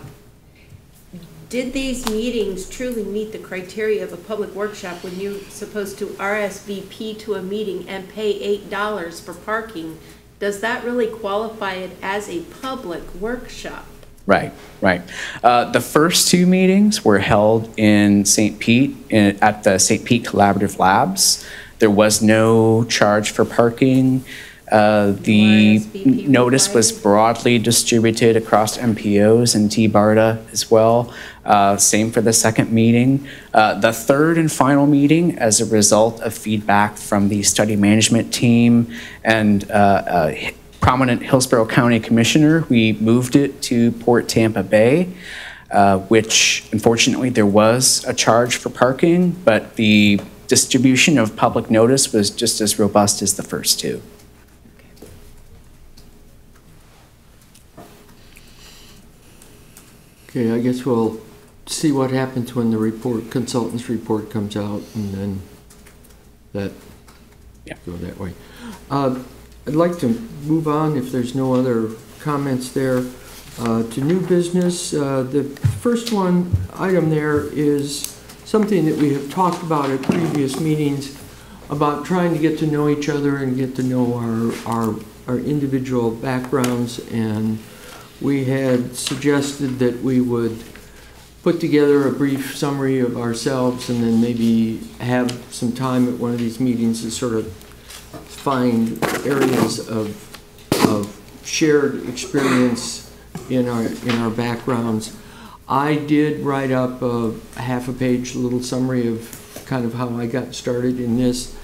did these meetings truly meet the criteria of a public workshop when you're supposed to RSVP to a meeting and pay $8 for parking? Does that really qualify it as a public workshop? Right, right. The first 2 meetings were held in St. Pete, at the St. Pete Collaborative Labs. There was no charge for parking. The notice was broadly distributed across MPOs and TBARTA as well. Same for the second meeting. The third and final meeting, as a result of feedback from the study management team and prominent Hillsborough County Commissioner, we moved it to Port Tampa Bay, which unfortunately there was a charge for parking, but the distribution of public notice was just as robust as the first 2. Okay, I guess we'll see what happens when the consultant's report comes out, and then go that way. I'd like to move on, if there's no other comments there, to new business. The first item there is something that we have talked about at previous meetings about trying to get to know each other and get to know our individual backgrounds, and we had suggested that we would put together a brief summary of ourselves and then maybe have some time at one of these meetings to sort of find areas of shared experience in our backgrounds. I did write up a half-a-page little summary of kind of how I got started in this,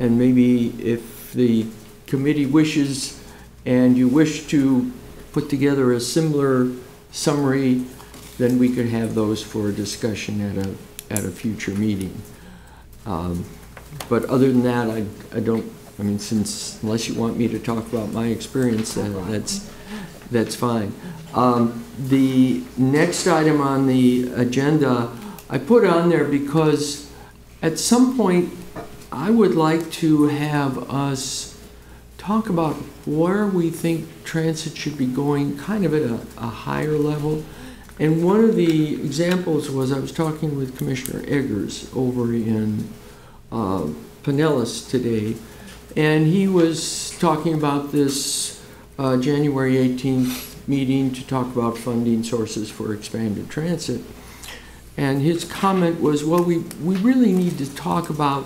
and maybe if the committee wishes and you wish to put together a similar summary, then we could have those for discussion at a future meeting. But other than that, I don't, I mean, unless you want me to talk about my experience, that's fine. The next item on the agenda, I put on there because at some point I would like to have us talk about where we think transit should be going, kind of at a higher level. And one of the examples was I was talking with Commissioner Eggers over in Pinellas today, and he was talking about this January 18th meeting to talk about funding sources for expanded transit. And his comment was, well, we really need to talk about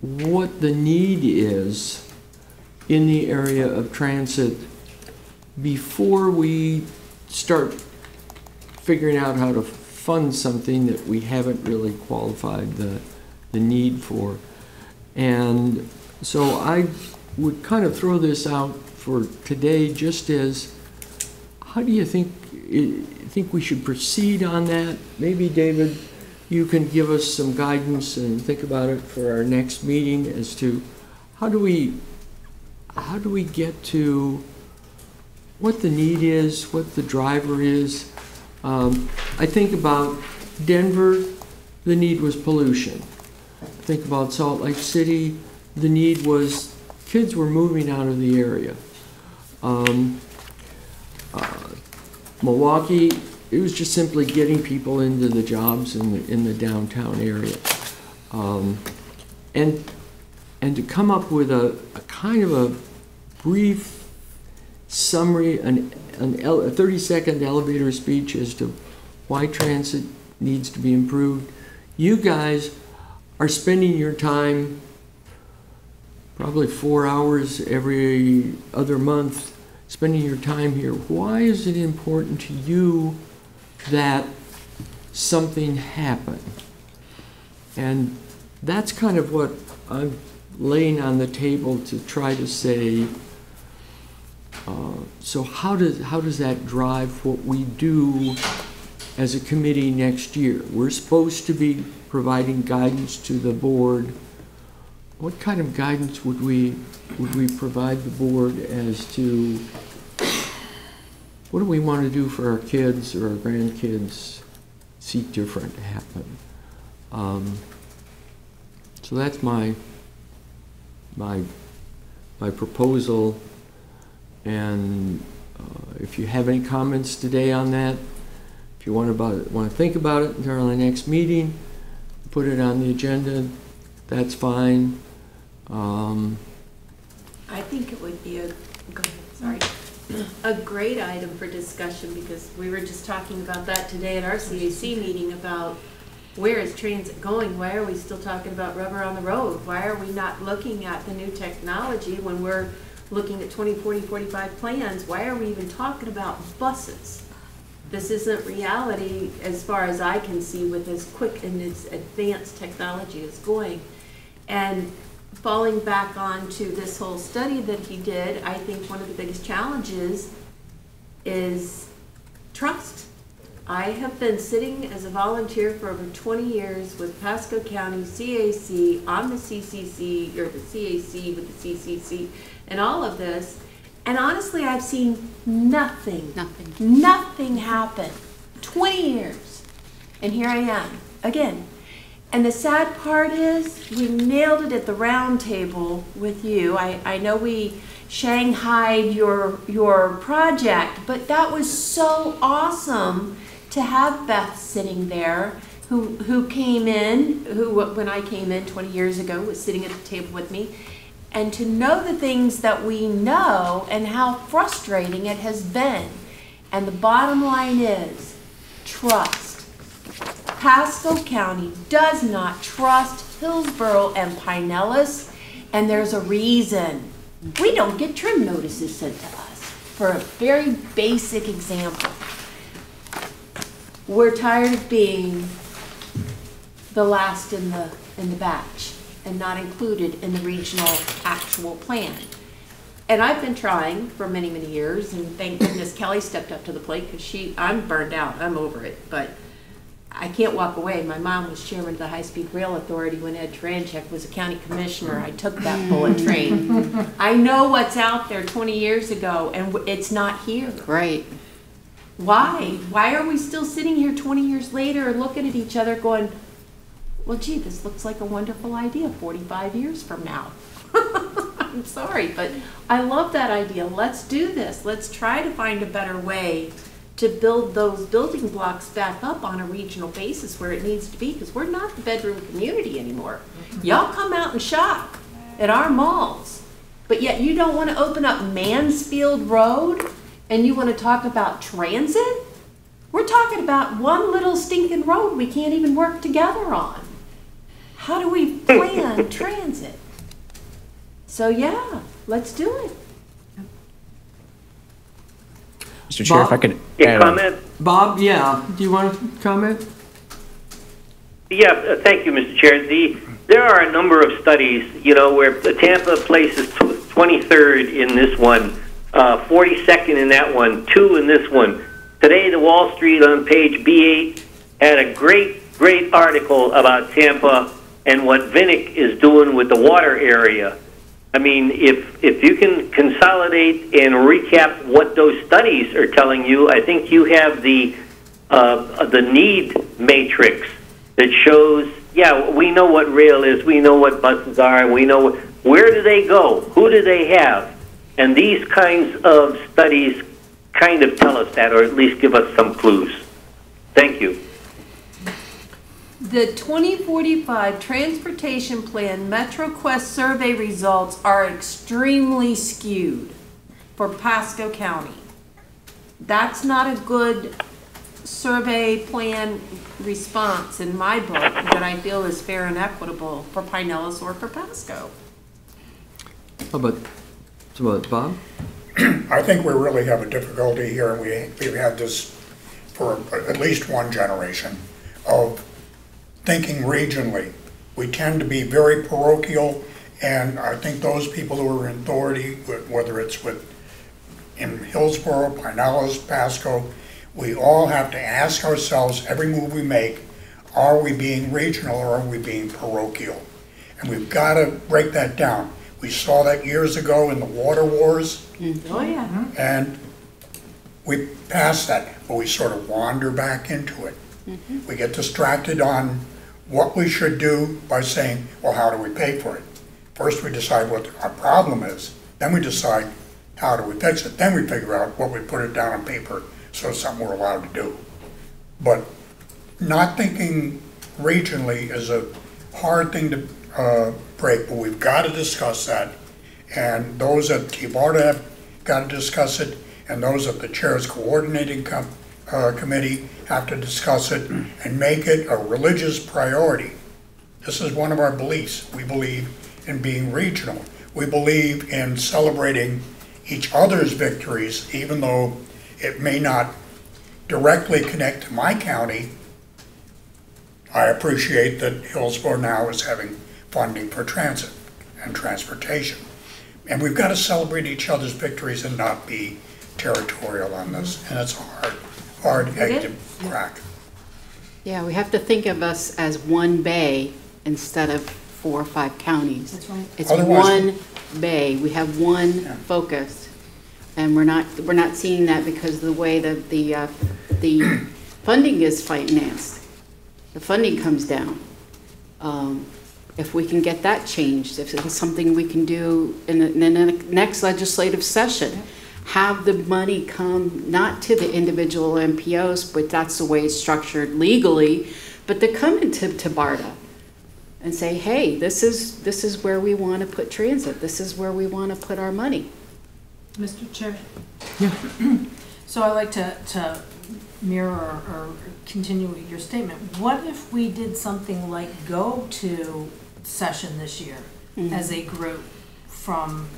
what the need is in the area of transit before we start figuring out how to fund something that we haven't really qualified the need for. And so I would kind of throw this out for today just as, how do you think we should proceed on that? Maybe, David, you can give us some guidance and think about it for our next meeting as to how do we get to what the need is, what the driver is. I think about Denver, the need was pollution. I think about Salt Lake City, the need was kids were moving out of the area. Milwaukee, it was just simply getting people into the jobs in the downtown area. And to come up with a kind of a brief summary, a 30-second elevator speech as to why transit needs to be improved. You guys are spending your time, probably 4 hours every other month, spending your time here. Why is it important to you that something happen? And that's kind of what I'm laying on the table to try to say. So how does that drive what we do as a committee next year? We're supposed to be providing guidance to the board. What kind of guidance would we provide the board as to what do we want to do for our kids or our grandkids? See different happen. So that's my proposal. And if you have any comments today on that, if you want to think about it until the next meeting, put it on the agenda. That's fine. I think it would be a great item for discussion, because we were just talking about that today at our CAC meeting about where is transit going? Why are we still talking about rubber on the road? Why are we not looking at the new technology when we're looking at 20, 40, 45 plans? Why are we even talking about buses? This isn't reality as far as I can see with as quick and as advanced technology is going. And falling back onto this whole study that he did, I think one of the biggest challenges is trust. I have been sitting as a volunteer for over 20 years with Pasco County CAC on the CCC, or the CAC with the CCC, and all of this. And honestly, I've seen nothing happen. 20 years. And here I am, again. And the sad part is, we nailed it at the round table with you. I know we shanghaied your project, but that was so awesome to have Beth sitting there, who came in, when I came in 20 years ago, was sitting at the table with me, and to know the things that we know and how frustrating it has been. And the bottom line is trust. Pasco County does not trust Hillsborough and Pinellas, and there's a reason. We don't get trim notices sent to us, for a very basic example. We're tired of being the last in the batch and not included in the regional actual plan. And I've been trying for many, many years, and thank goodness Kelly stepped up to the plate, because I'm burned out, I'm over it, but I can't walk away. My mom was chairman of the High-Speed Rail Authority when Ed Tranchek was a county commissioner. I took that bullet train. I know what's out there 20 years ago, and it's not here. Right. Why? Why are we still sitting here 20 years later and looking at each other going, well, gee, this looks like a wonderful idea 45 years from now. I'm sorry, but I love that idea. Let's do this. Let's try to find a better way to build those building blocks back up on a regional basis where it needs to be, because we're not the bedroom community anymore. Y'all come out and shop at our malls, but yet you don't want to open up Mansfield Road and you want to talk about transit? We're talking about one little stinking road we can't even work together on. How do we plan transit? So yeah, let's do it. Mr. Chair, if I could comment? Bob, yeah, do you want to comment? Yeah, thank you, Mr. Chair. There are a number of studies, where the Tampa places 23rd in this one, 42nd in that one, 2 in this one. Today, the Wall Street on page B8 had a great article about Tampa and what Vinnick is doing with the water area. I mean, if you can consolidate and recap what those studies are telling you, I think you have the need matrix that shows, yeah, we know what rail is, we know what buses are, we know where do they go, who do they have, and these kinds of studies kind of tell us that, or at least give us some clues. Thank you. The 2045 Transportation Plan MetroQuest survey results are extremely skewed. for Pasco County. That's not a good survey plan response in my book that I feel is fair and equitable for Pinellas or for Pasco. How about Bob? I think we really have a difficulty here, and we've had this for at least one generation of thinking regionally. We tend to be very parochial, and I think those people who are in authority, whether it's in Hillsborough, Pinellas, Pasco, we all have to ask ourselves every move we make, are we being regional or are we being parochial? And we've got to break that down. We saw that years ago in the water wars. Oh, yeah. And we passed that, but we sort of wander back into it. We get distracted on what we should do by saying, well, how do we pay for it? First we decide what our problem is, then we decide how do we fix it, then we figure out what we put it down on paper so it's something we're allowed to do. But not thinking regionally is a hard thing to break, but we've got to discuss that. And those at TBARTA have got to discuss it, and those at the chair's coordinating committee have to discuss it and make it a religious priority. This is one of our beliefs. We believe in being regional. We believe in celebrating each other's victories, even though it may not directly connect to my county. I appreciate that Hillsborough now is having funding for transit and transportation. And we've got to celebrate each other's victories and not be territorial on this. And it's a hard egg to crack. Yeah, we have to think of us as one bay instead of 4 or 5 counties. That's right. It's Otherwise, one bay. We have one focus, and we're not seeing that because of the way that the funding is financed. The funding comes down. If we can get that changed, if it's something we can do in the next legislative session, have the money come not to the individual MPOs, but that's the way it's structured legally, but to come into TBARTA and say, hey, this is where we want to put transit. This is where we want to put our money. Mr. Chair? Yeah. So I'd like to mirror or continue your statement. What if we did something like go to session this year as a group from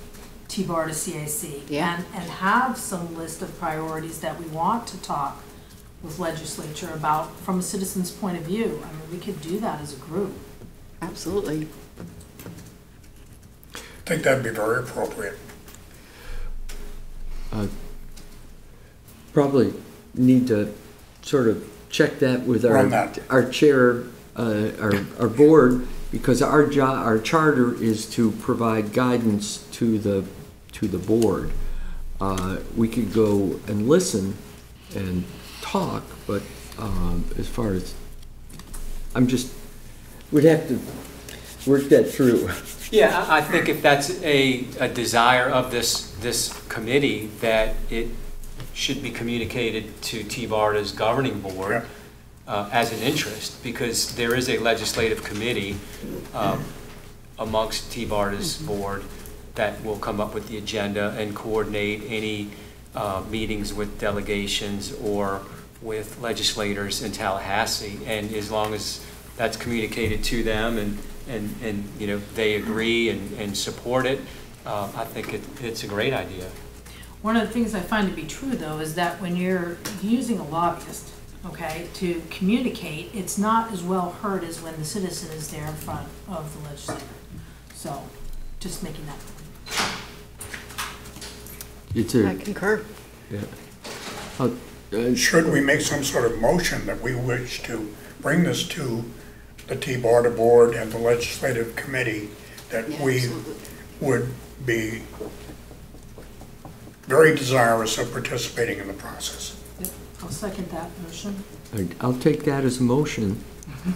TBARTA CAC and have some list of priorities that we want to talk with legislature about from a citizen's point of view? I mean, we could do that as a group. Absolutely. I think that'd be very appropriate. Probably need to sort of check that with our chair, our board, because our charter is to provide guidance to the board. We could go and listen and talk, but as far as we'd have to work that through. Yeah, I think if that's a desire of this committee, that it should be communicated to TBARTA's governing board as an interest, because there is a legislative committee amongst TBARTA's board that will come up with the agenda and coordinate any meetings with delegations or with legislators in Tallahassee. And as long as that's communicated to them and you know, they agree and support it, I think it's a great idea. One of the things I find to be true, though, is that when you're using a lobbyist, okay, to communicate, it's not as well heard as when the citizen is there in front of the legislator. So, just making that point. I concur. Yeah. Should we make some sort of motion that we wish to bring this to the TBARTA board and the legislative committee, that we would be very desirous of participating in the process? Yep. I'll second that motion. I'll take that as a motion.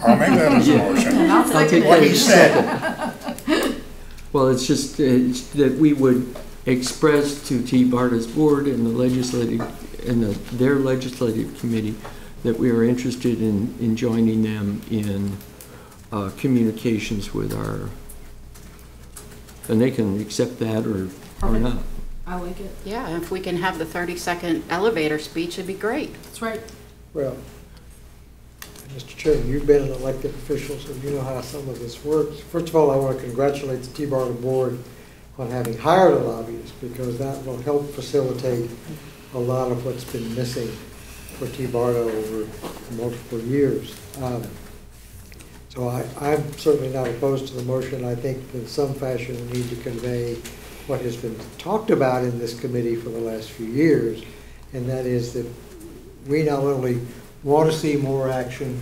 I'll make that as a motion. And I'll second what he said. Well, it's just that we would express to TBARTA's board and the legislative and their legislative committee that we are interested in joining them in communications with and they can accept that or not. I like it. Yeah, if we can have the 30-second elevator speech, it'd be great. That's right. Well, Mr. Chairman, you've been an elected official, so you know how some of this works. First of all, I want to congratulate the TBARTA board on having hired a lobbyist, because that will help facilitate a lot of what's been missing for TBARTA over multiple years. So I'm certainly not opposed to the motion. I think in some fashion we need to convey what has been talked about in this committee for the last few years, and that is that we not only want to see more action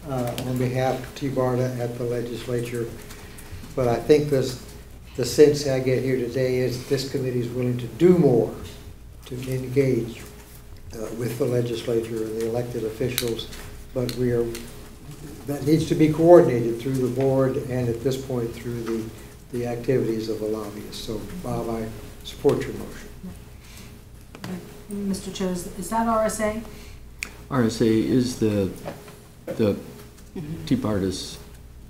on behalf of TBARTA at the legislature, but I think the sense I get here today is this committee is willing to do more to engage with the legislature and the elected officials, but that needs to be coordinated through the board and at this point through the activities of the lobbyists. So, Bob, I support your motion. Mr. Cho, is that RSA? RSA is the TBARTA's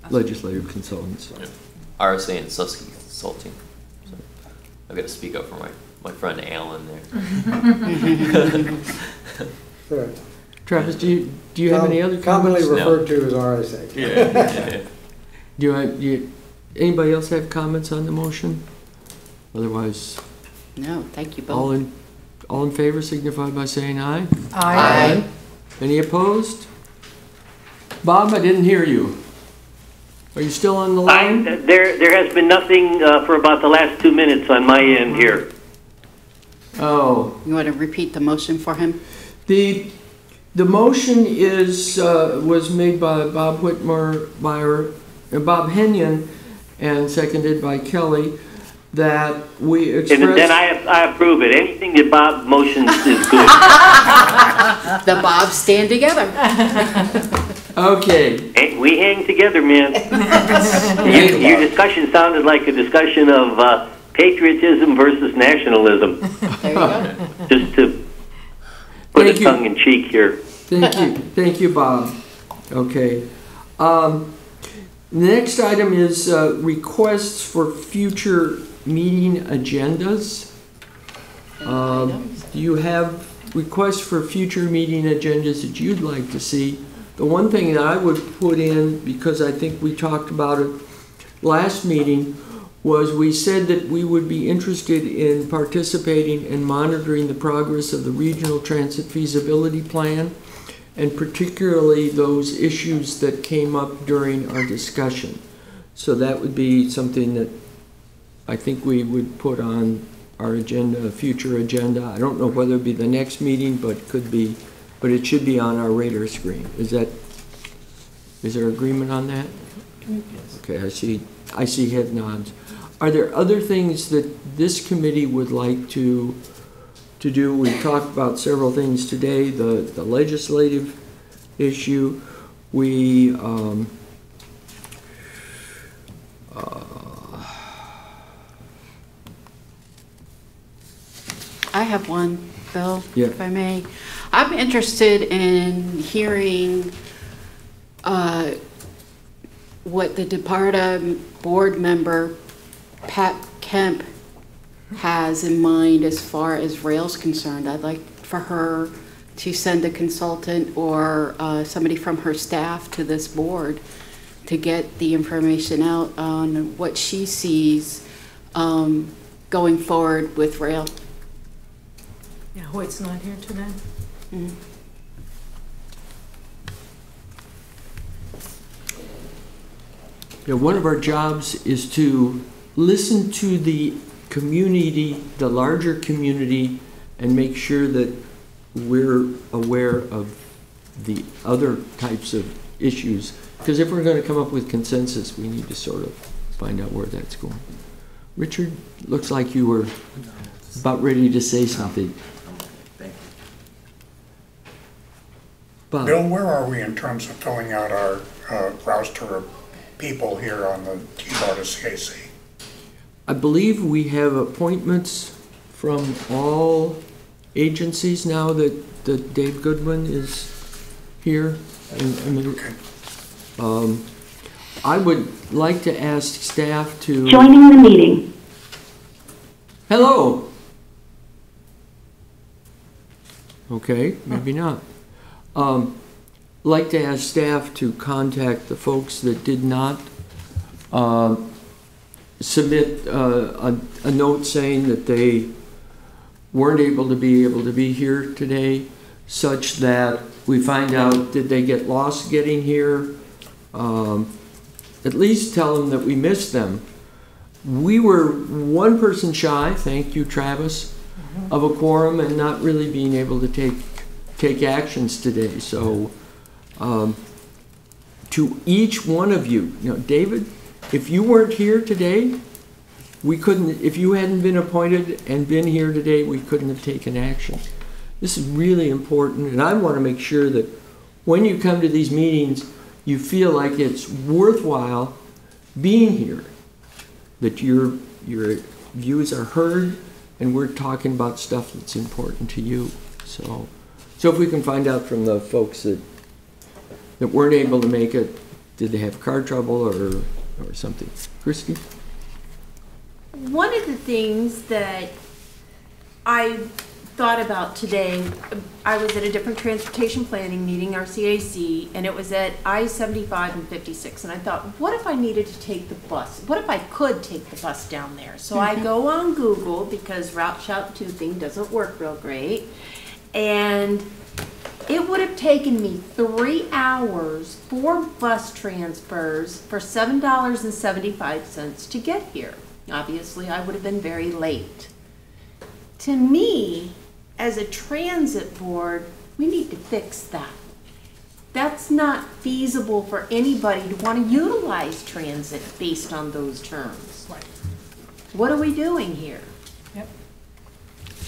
legislative consultants. Yeah. RSA and Susky Consulting. So I've got to speak up for my friend Alan there. Travis, do you have any other commonly comments? Referred to as RSA. Yeah. Do anybody else have comments on the motion? Otherwise, no. Thank you both. All in favor signify by saying aye. Aye. Any opposed? Bob, I didn't hear you. Are you still on the line? There has been nothing for about the last 2 minutes on my end here. Oh. You want to repeat the motion for him? The motion was made by Bob Whitmire, Bob Henyon, and seconded by Kelly, that we express... And then I approve it. Anything that Bob motions is good. The Bobs stand together. Okay. Hey, we hang together, man. Your discussion sounded like a discussion of patriotism versus nationalism. There you go. Just to put a tongue in cheek here. Thank you, Bob. Okay. The next item is requests for future meeting agendas. Do you have requests for future meeting agendas that you'd like to see? The one thing that I would put in, because I think we talked about it last meeting, was we said that we would be interested in participating and monitoring the progress of the Regional Transit Feasibility Plan, and particularly those issues that came up during our discussion. So that would be something that I think we would put on our agenda, a future agenda. I don't know whether it'd be the next meeting, but it should be on our radar screen. Is there agreement on that? Yes. Okay, I see head nods. Are there other things that this committee would like to do? We talked about several things today, the legislative issue. We I have one, Bill, yeah. If I may. I'm interested in hearing what the TBARTA board member, Pat Kemp, has in mind as far as rail's concerned. I'd like for her to send a consultant or somebody from her staff to this board to get the information out on what she sees going forward with rail. Yeah, Hoyt's not here today. Mm-hmm. Yeah, one of our jobs is to listen to the community, the larger community, and make sure that we're aware of the other types of issues. Because if we're going to come up with consensus, we need to sort of find out where that's going. Richard, looks like you were about ready to say something. Thank you. Bob. Bill, where are we in terms of filling out our roster of people here on the TBARTA CAC? I believe we have appointments from all agencies now that Dave Goodwin is here. I would like to ask staff to... Joining the meeting. Hello. Okay, maybe not. Like to ask staff to contact the folks that did not submit a note saying that they weren't able to be here today, such that we find out, did they get lost getting here? At least tell them that we missed them. We were one person shy, thank you, Travis, of a quorum and not really being able to take actions today. So to each one of you, David, if you weren't here today, we couldn't, if you hadn't been appointed and been here today, we couldn't have taken action. This is really important, and I want to make sure that when you come to these meetings, you feel like it's worthwhile being here, that your views are heard, and we're talking about stuff that's important to you. So if we can find out from the folks that weren't able to make it, did they have car trouble or something? Christy? One of the things that I thought about today, I was at a different transportation planning meeting, our CAC, and it was at I-75 and 56, and I thought, what if I needed to take the bus? What if I could take the bus down there? So I go on Google, because Route Shout 2 thing doesn't work real great, and it would have taken me 3 hours, 4 bus transfers for $7.75 to get here. Obviously, I would have been very late. To me, as a transit board, we need to fix that. That's not feasible for anybody to want to utilize transit based on those terms. Right. What are we doing here? Yep.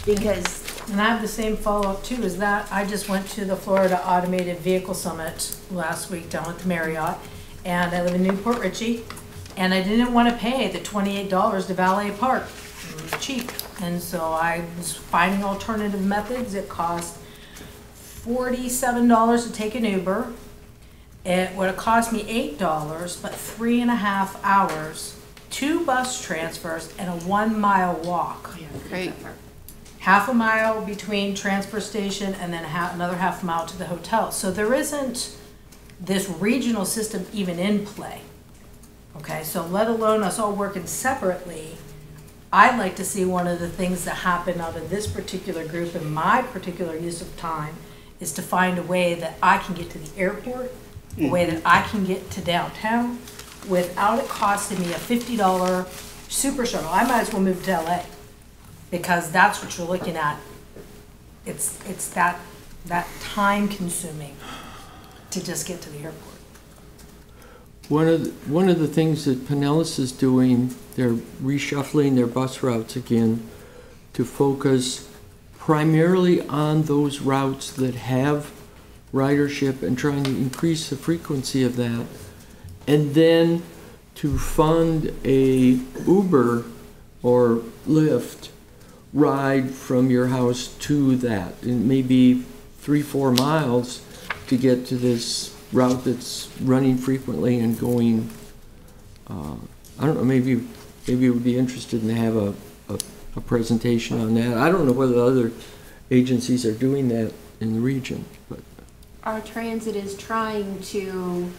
Because, and I have the same follow-up too, is that I just went to the Florida Automated Vehicle Summit last week down at the Marriott, and I live in Newport Richey, and I didn't want to pay the $28 to valet park. It was cheap. And so I was finding alternative methods. It cost $47 to take an Uber. It would have cost me $8, but 3.5 hours, 2 bus transfers, and a 1-mile walk. Great. Half a mile between transfer station and then another half mile to the hotel. So there isn't this regional system even in play. Okay, so let alone us all working separately, I'd like to see one of the things that happen out of this particular group and my particular use of time is to find a way that I can get to the airport, a way that I can get to downtown without it costing me a $50 super shuttle. I might as well move to LA because that's what you're looking at. It's that time consuming to just get to the airport. One of the things that Pinellas is doing, they're reshuffling their bus routes again to focus primarily on those routes that have ridership and trying to increase the frequency of that, and then to fund a Uber or Lyft ride from your house to that. It may be 3-4 miles to get to this route that's running frequently and going, I don't know, maybe we would be interested in to have a presentation on that. I don't know whether other agencies are doing that in the region. But our transit is trying to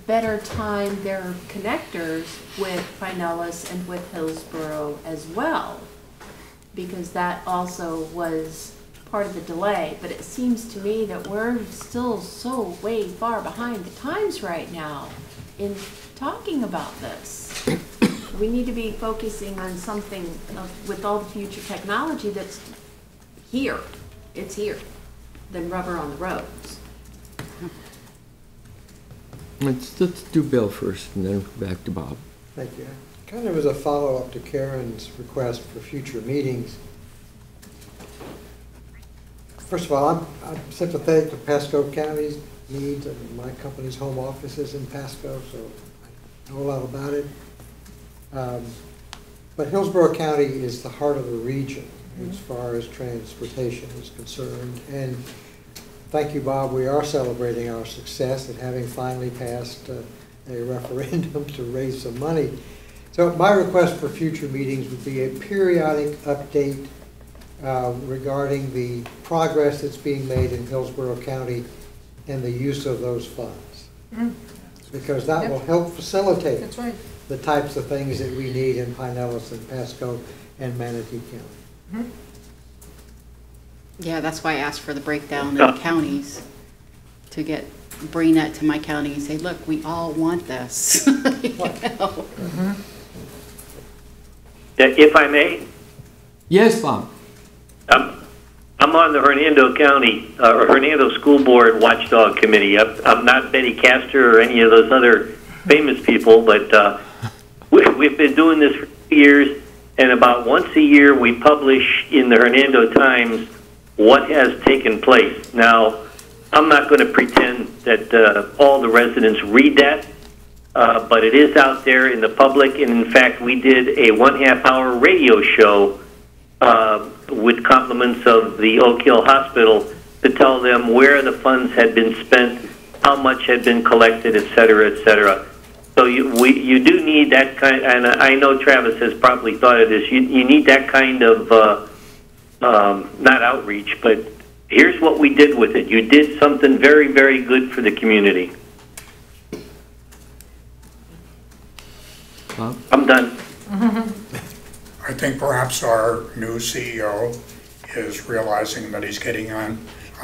better time their connectors with Pinellas and with Hillsborough as well, because that also was part of the delay. But it seems to me that we're still so way far behind the times right now in talking about this. We need to be focusing on something with all the future technology that's here. It's here, than rubber on the roads. let's do Bill first and then back to Bob. Thank you. Kind of as a follow-up to Karen's request for future meetings. First of all, I'm sympathetic to Pasco County's needs. I mean, my company's home office is in Pasco, so I know a lot about it. But Hillsborough County is the heart of the region as far as transportation is concerned. And thank you, Bob. We are celebrating our success at having finally passed a referendum to raise some money. So my request for future meetings would be a periodic update regarding the progress that's being made in Hillsborough County and the use of those funds. Because that will help facilitate That's right. the types of things that we need in Pinellas and Pasco and Manatee County. Yeah, that's why I asked for the breakdown in the counties, to bring that to my county and say, look, we all want this. You know? If I may, Yes, Bob. I'm on the Hernando County, or Hernando School Board Watchdog Committee. I'm not Betty Castor or any of those other famous people, but we've been doing this for years, and about once a year we publish in the Hernando Times what has taken place. Now, I'm not going to pretend that all the residents read that, but it is out there in the public, and in fact, we did a 1.5-hour radio show with compliments of the Oak Hill Hospital to tell them where the funds had been spent, how much had been collected, et cetera, et cetera. So you do need that kind, and I know Travis has probably thought of this, you need that kind of, not outreach, but here's what we did with it. You did something very, very good for the community. Bob? I'm done. I think perhaps our new CEO is realizing that he's getting on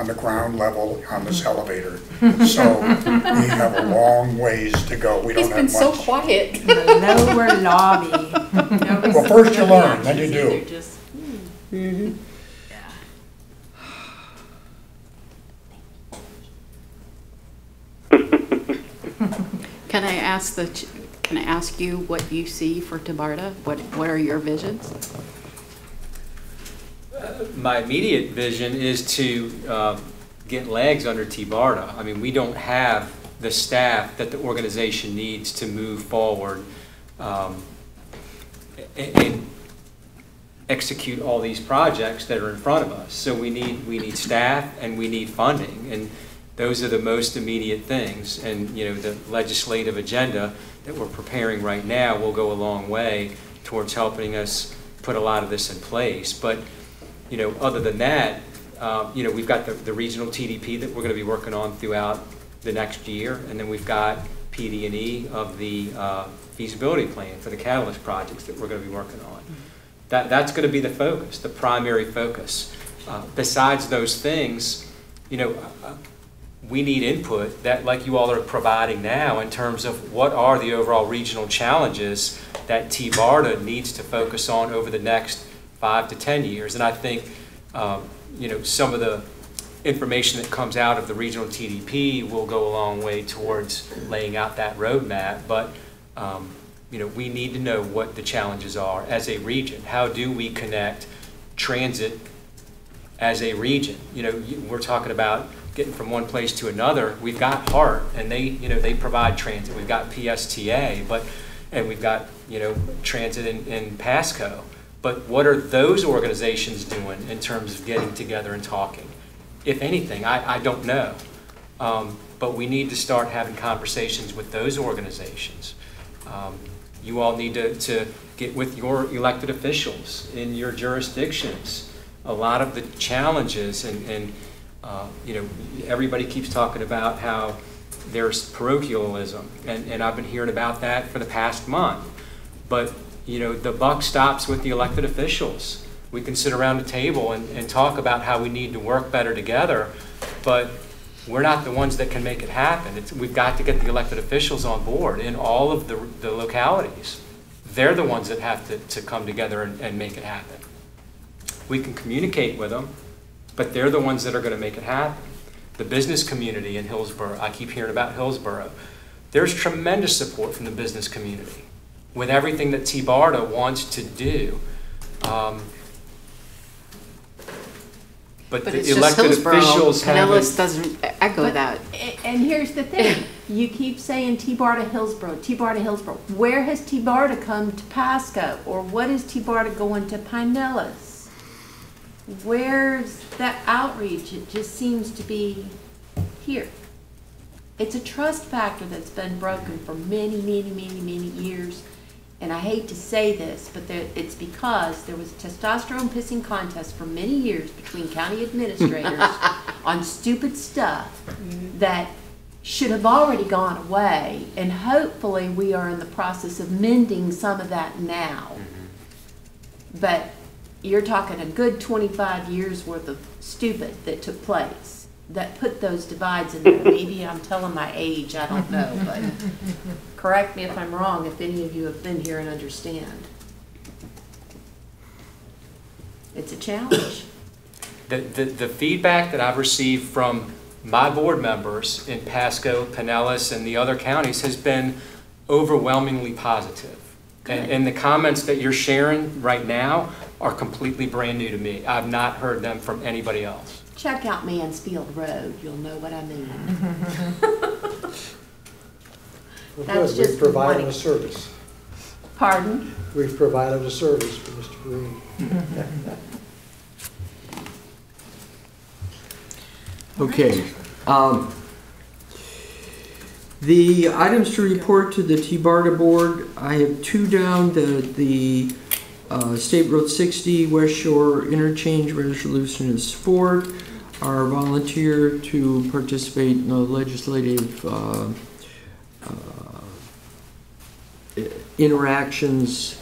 the ground level on this elevator. So we have a long ways to go. We don't have much. He's been so quiet. The lower lobby. Well, first you learn, then you do. Can I ask you what you see for TBARTA? What are your visions? My immediate vision is to get legs under TBARTA. I mean, we don't have the staff that the organization needs to move forward and execute all these projects that are in front of us. So we need staff and we need funding, and those are the most immediate things. And you know, the legislative agenda that we're preparing right now will go a long way towards helping us put a lot of this in place. But you know, other than that, you know, we've got the regional TDP that we're going to be working on throughout the next year, and then we've got PD&E of the feasibility plan for the catalyst projects that we're going to be working on. That's going to be the focus, the primary focus. Besides those things, you know, we need input that, like you all are providing now, in terms of what are the overall regional challenges that TBARTA needs to focus on over the next 5 to 10 years. And I think, you know, some of the information that comes out of the regional TDP will go a long way towards laying out that roadmap. But you know, we need to know what the challenges are as a region. How do we connect transit as a region? You know, we're talking about getting from one place to another. We've got HART, and they provide transit. We've got PSTA, and we've got, you know, transit in Pasco. But what are those organizations doing in terms of getting together and talking? If anything, I don't know. But we need to start having conversations with those organizations. You all need to get with your elected officials in your jurisdictions. A lot of the challenges, and you know, everybody keeps talking about how there's parochialism, and I've been hearing about that for the past month. But you know, the buck stops with the elected officials. We can sit around the table and talk about how we need to work better together, but we're not the ones that can make it happen. We've got to get the elected officials on board in all of the localities. They're the ones that have to come together and make it happen. We can communicate with them, but they're the ones that are going to make it happen. The business community in Hillsborough, I keep hearing about Hillsborough. There's tremendous support from the business community with everything that TBARTA wants to do. But the elected officials Pinellas doesn't echo that. And here's the thing. You keep saying TBARTA Hillsborough, TBARTA Hillsborough. Where has TBARTA come to Pasco? Or what is TBARTA going to Pinellas? Where's that outreach? It just seems to be here. It's a trust factor that's been broken for many, many, many, many years. and I hate to say this, but it's because there was a testosterone pissing contest for many years between county administrators on stupid stuff that should have already gone away, and hopefully we are in the process of mending some of that now. But you're talking a good 25 years worth of stupid that took place that put those divides in there. Maybe I'm telling my age, I don't know, but correct me if I'm wrong, if any of you have been here and understand. It's a challenge. The feedback that I've received from my board members in Pasco, Pinellas, and the other counties has been overwhelmingly positive. And the comments that you're sharing right now are completely brand new to me. I've not heard them from anybody else. Check out Mansfield Road, you'll know what I mean. Well, That's good. just We've provided one. a service. Pardon? We've provided a service for Mr. Green. Okay. The items to report to the TBARTA board, I have two down. The State Road 60 West Shore Interchange resolution is 4. Our volunteer to participate in the legislative interactions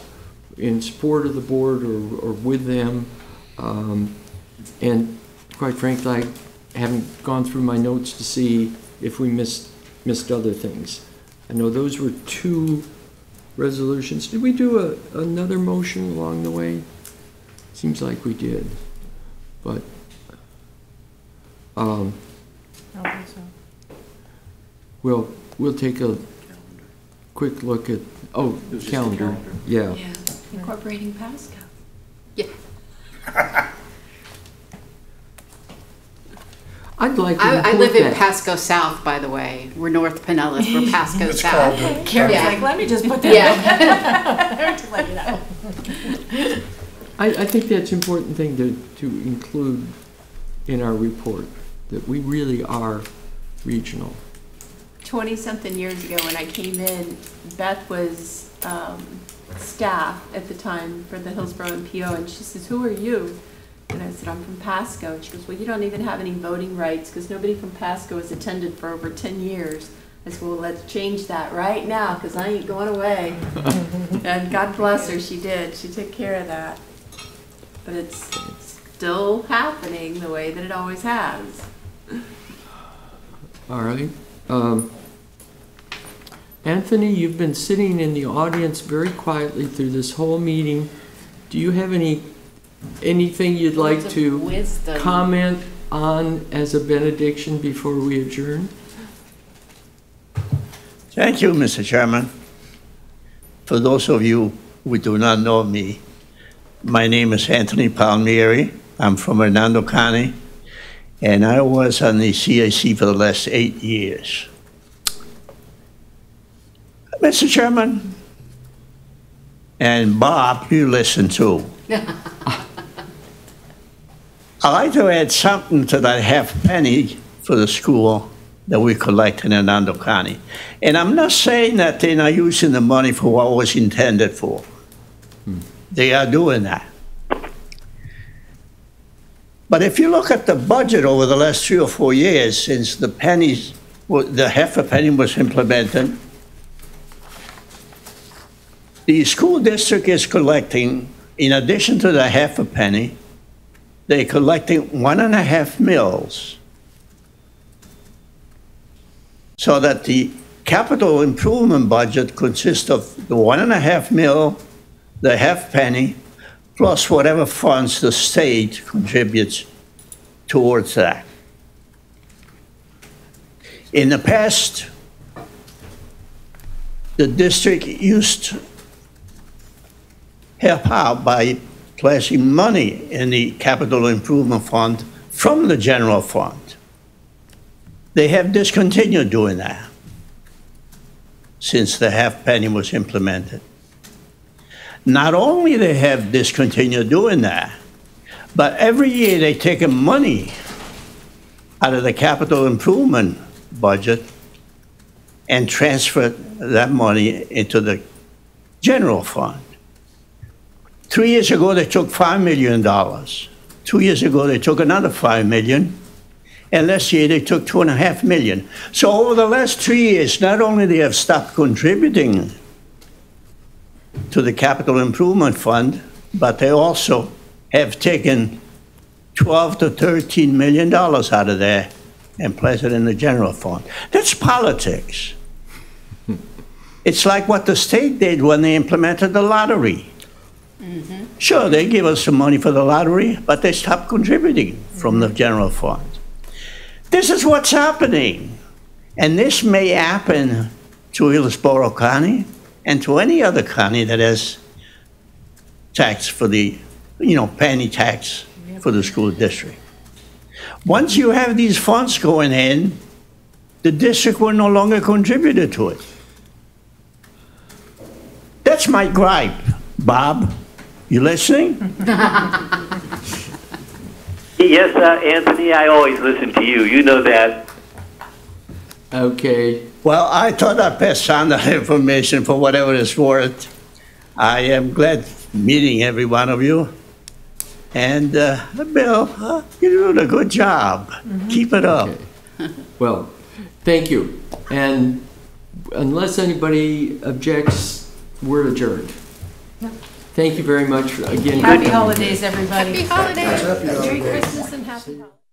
in support of the board or with them. And quite frankly, I haven't gone through my notes to see if we missed other things. I know those were 2 resolutions. Did we do another motion along the way? Seems like we did, but I don't think so. we'll take a quick look at calendar. Yeah. Yeah, incorporating Pasco. Yeah. I'd like to I live in that. Pasco South, by the way. We're North Pinellas, we're Pasco South. Karen's Yeah. like, let me just put that Yeah. to let you know. I think that's an important thing to include in our report, that we really are regional. 20-something years ago when I came in, Beth was staff at the time for the Hillsborough MPO, and she says, "Who are you?" And I said, "I'm from Pasco." And she goes, "Well, you don't even have any voting rights because nobody from Pasco has attended for over 10 years. I said, "Well, let's change that right now because I ain't going away." And God bless her, she did. She took care of that. But it's still happening the way that it always has. All right. Anthony, you've been sitting in the audience very quietly through this whole meeting. Do you have anything you'd like to Wisdom. comment on as a benediction before we adjourn? Thank you, Mr. Chairman. For those of you who do not know me, my name is Anthony Palmieri. I'm from Hernando County, and I was on the CIC for the last 8 years. Mr. Chairman, and Bob, you listen too. I'd like to add something to that half penny for the school that we collect in Hernando County. And I'm not saying that they're not using the money for what was intended for. They are doing that. But if you look at the budget over the last 3 or 4 years since the half a penny was implemented, the school district is collecting, in addition to the half a penny, they're collecting 1.5 mills. So that the capital improvement budget consists of the 1.5 mil, the half penny, plus whatever funds the state contributes towards that. In the past, the district used to help out by placing money in the capital improvement fund from the general fund. They have discontinued doing that since the half penny was implemented. Not only they have discontinued doing that, but every year they take money out of the capital improvement budget and transfer that money into the general fund. 3 years ago, they took $5 million. 2 years ago, they took another $5 million. And last year, they took $2.5 million. So over the last 3 years, not only they have stopped contributing to the capital improvement fund, but they also have taken $12 to $13 million out of there and placed it in the general fund. That's politics. It's like what the state did when they implemented the lottery. Sure, they give us some money for the lottery, but they stopped contributing from the general fund. This is what's happening. And this may happen to Hillsborough County and to any other county that has tax for the, penny tax for the school district. Once you have these funds going in, the district will no longer contribute to it. That's my gripe. Bob, you listening? Yes, Anthony, I always listen to you. You know that. Okay. Well, I thought I'd pass on that information for whatever it's worth. I am glad meeting every one of you. And Bill, you're doing a good job. Keep it up. Okay. Well, thank you. And unless anybody objects, we're adjourned. Thank you very much again. Happy holidays, everybody. Happy holidays. Happy holidays. Merry Christmas and happy holidays.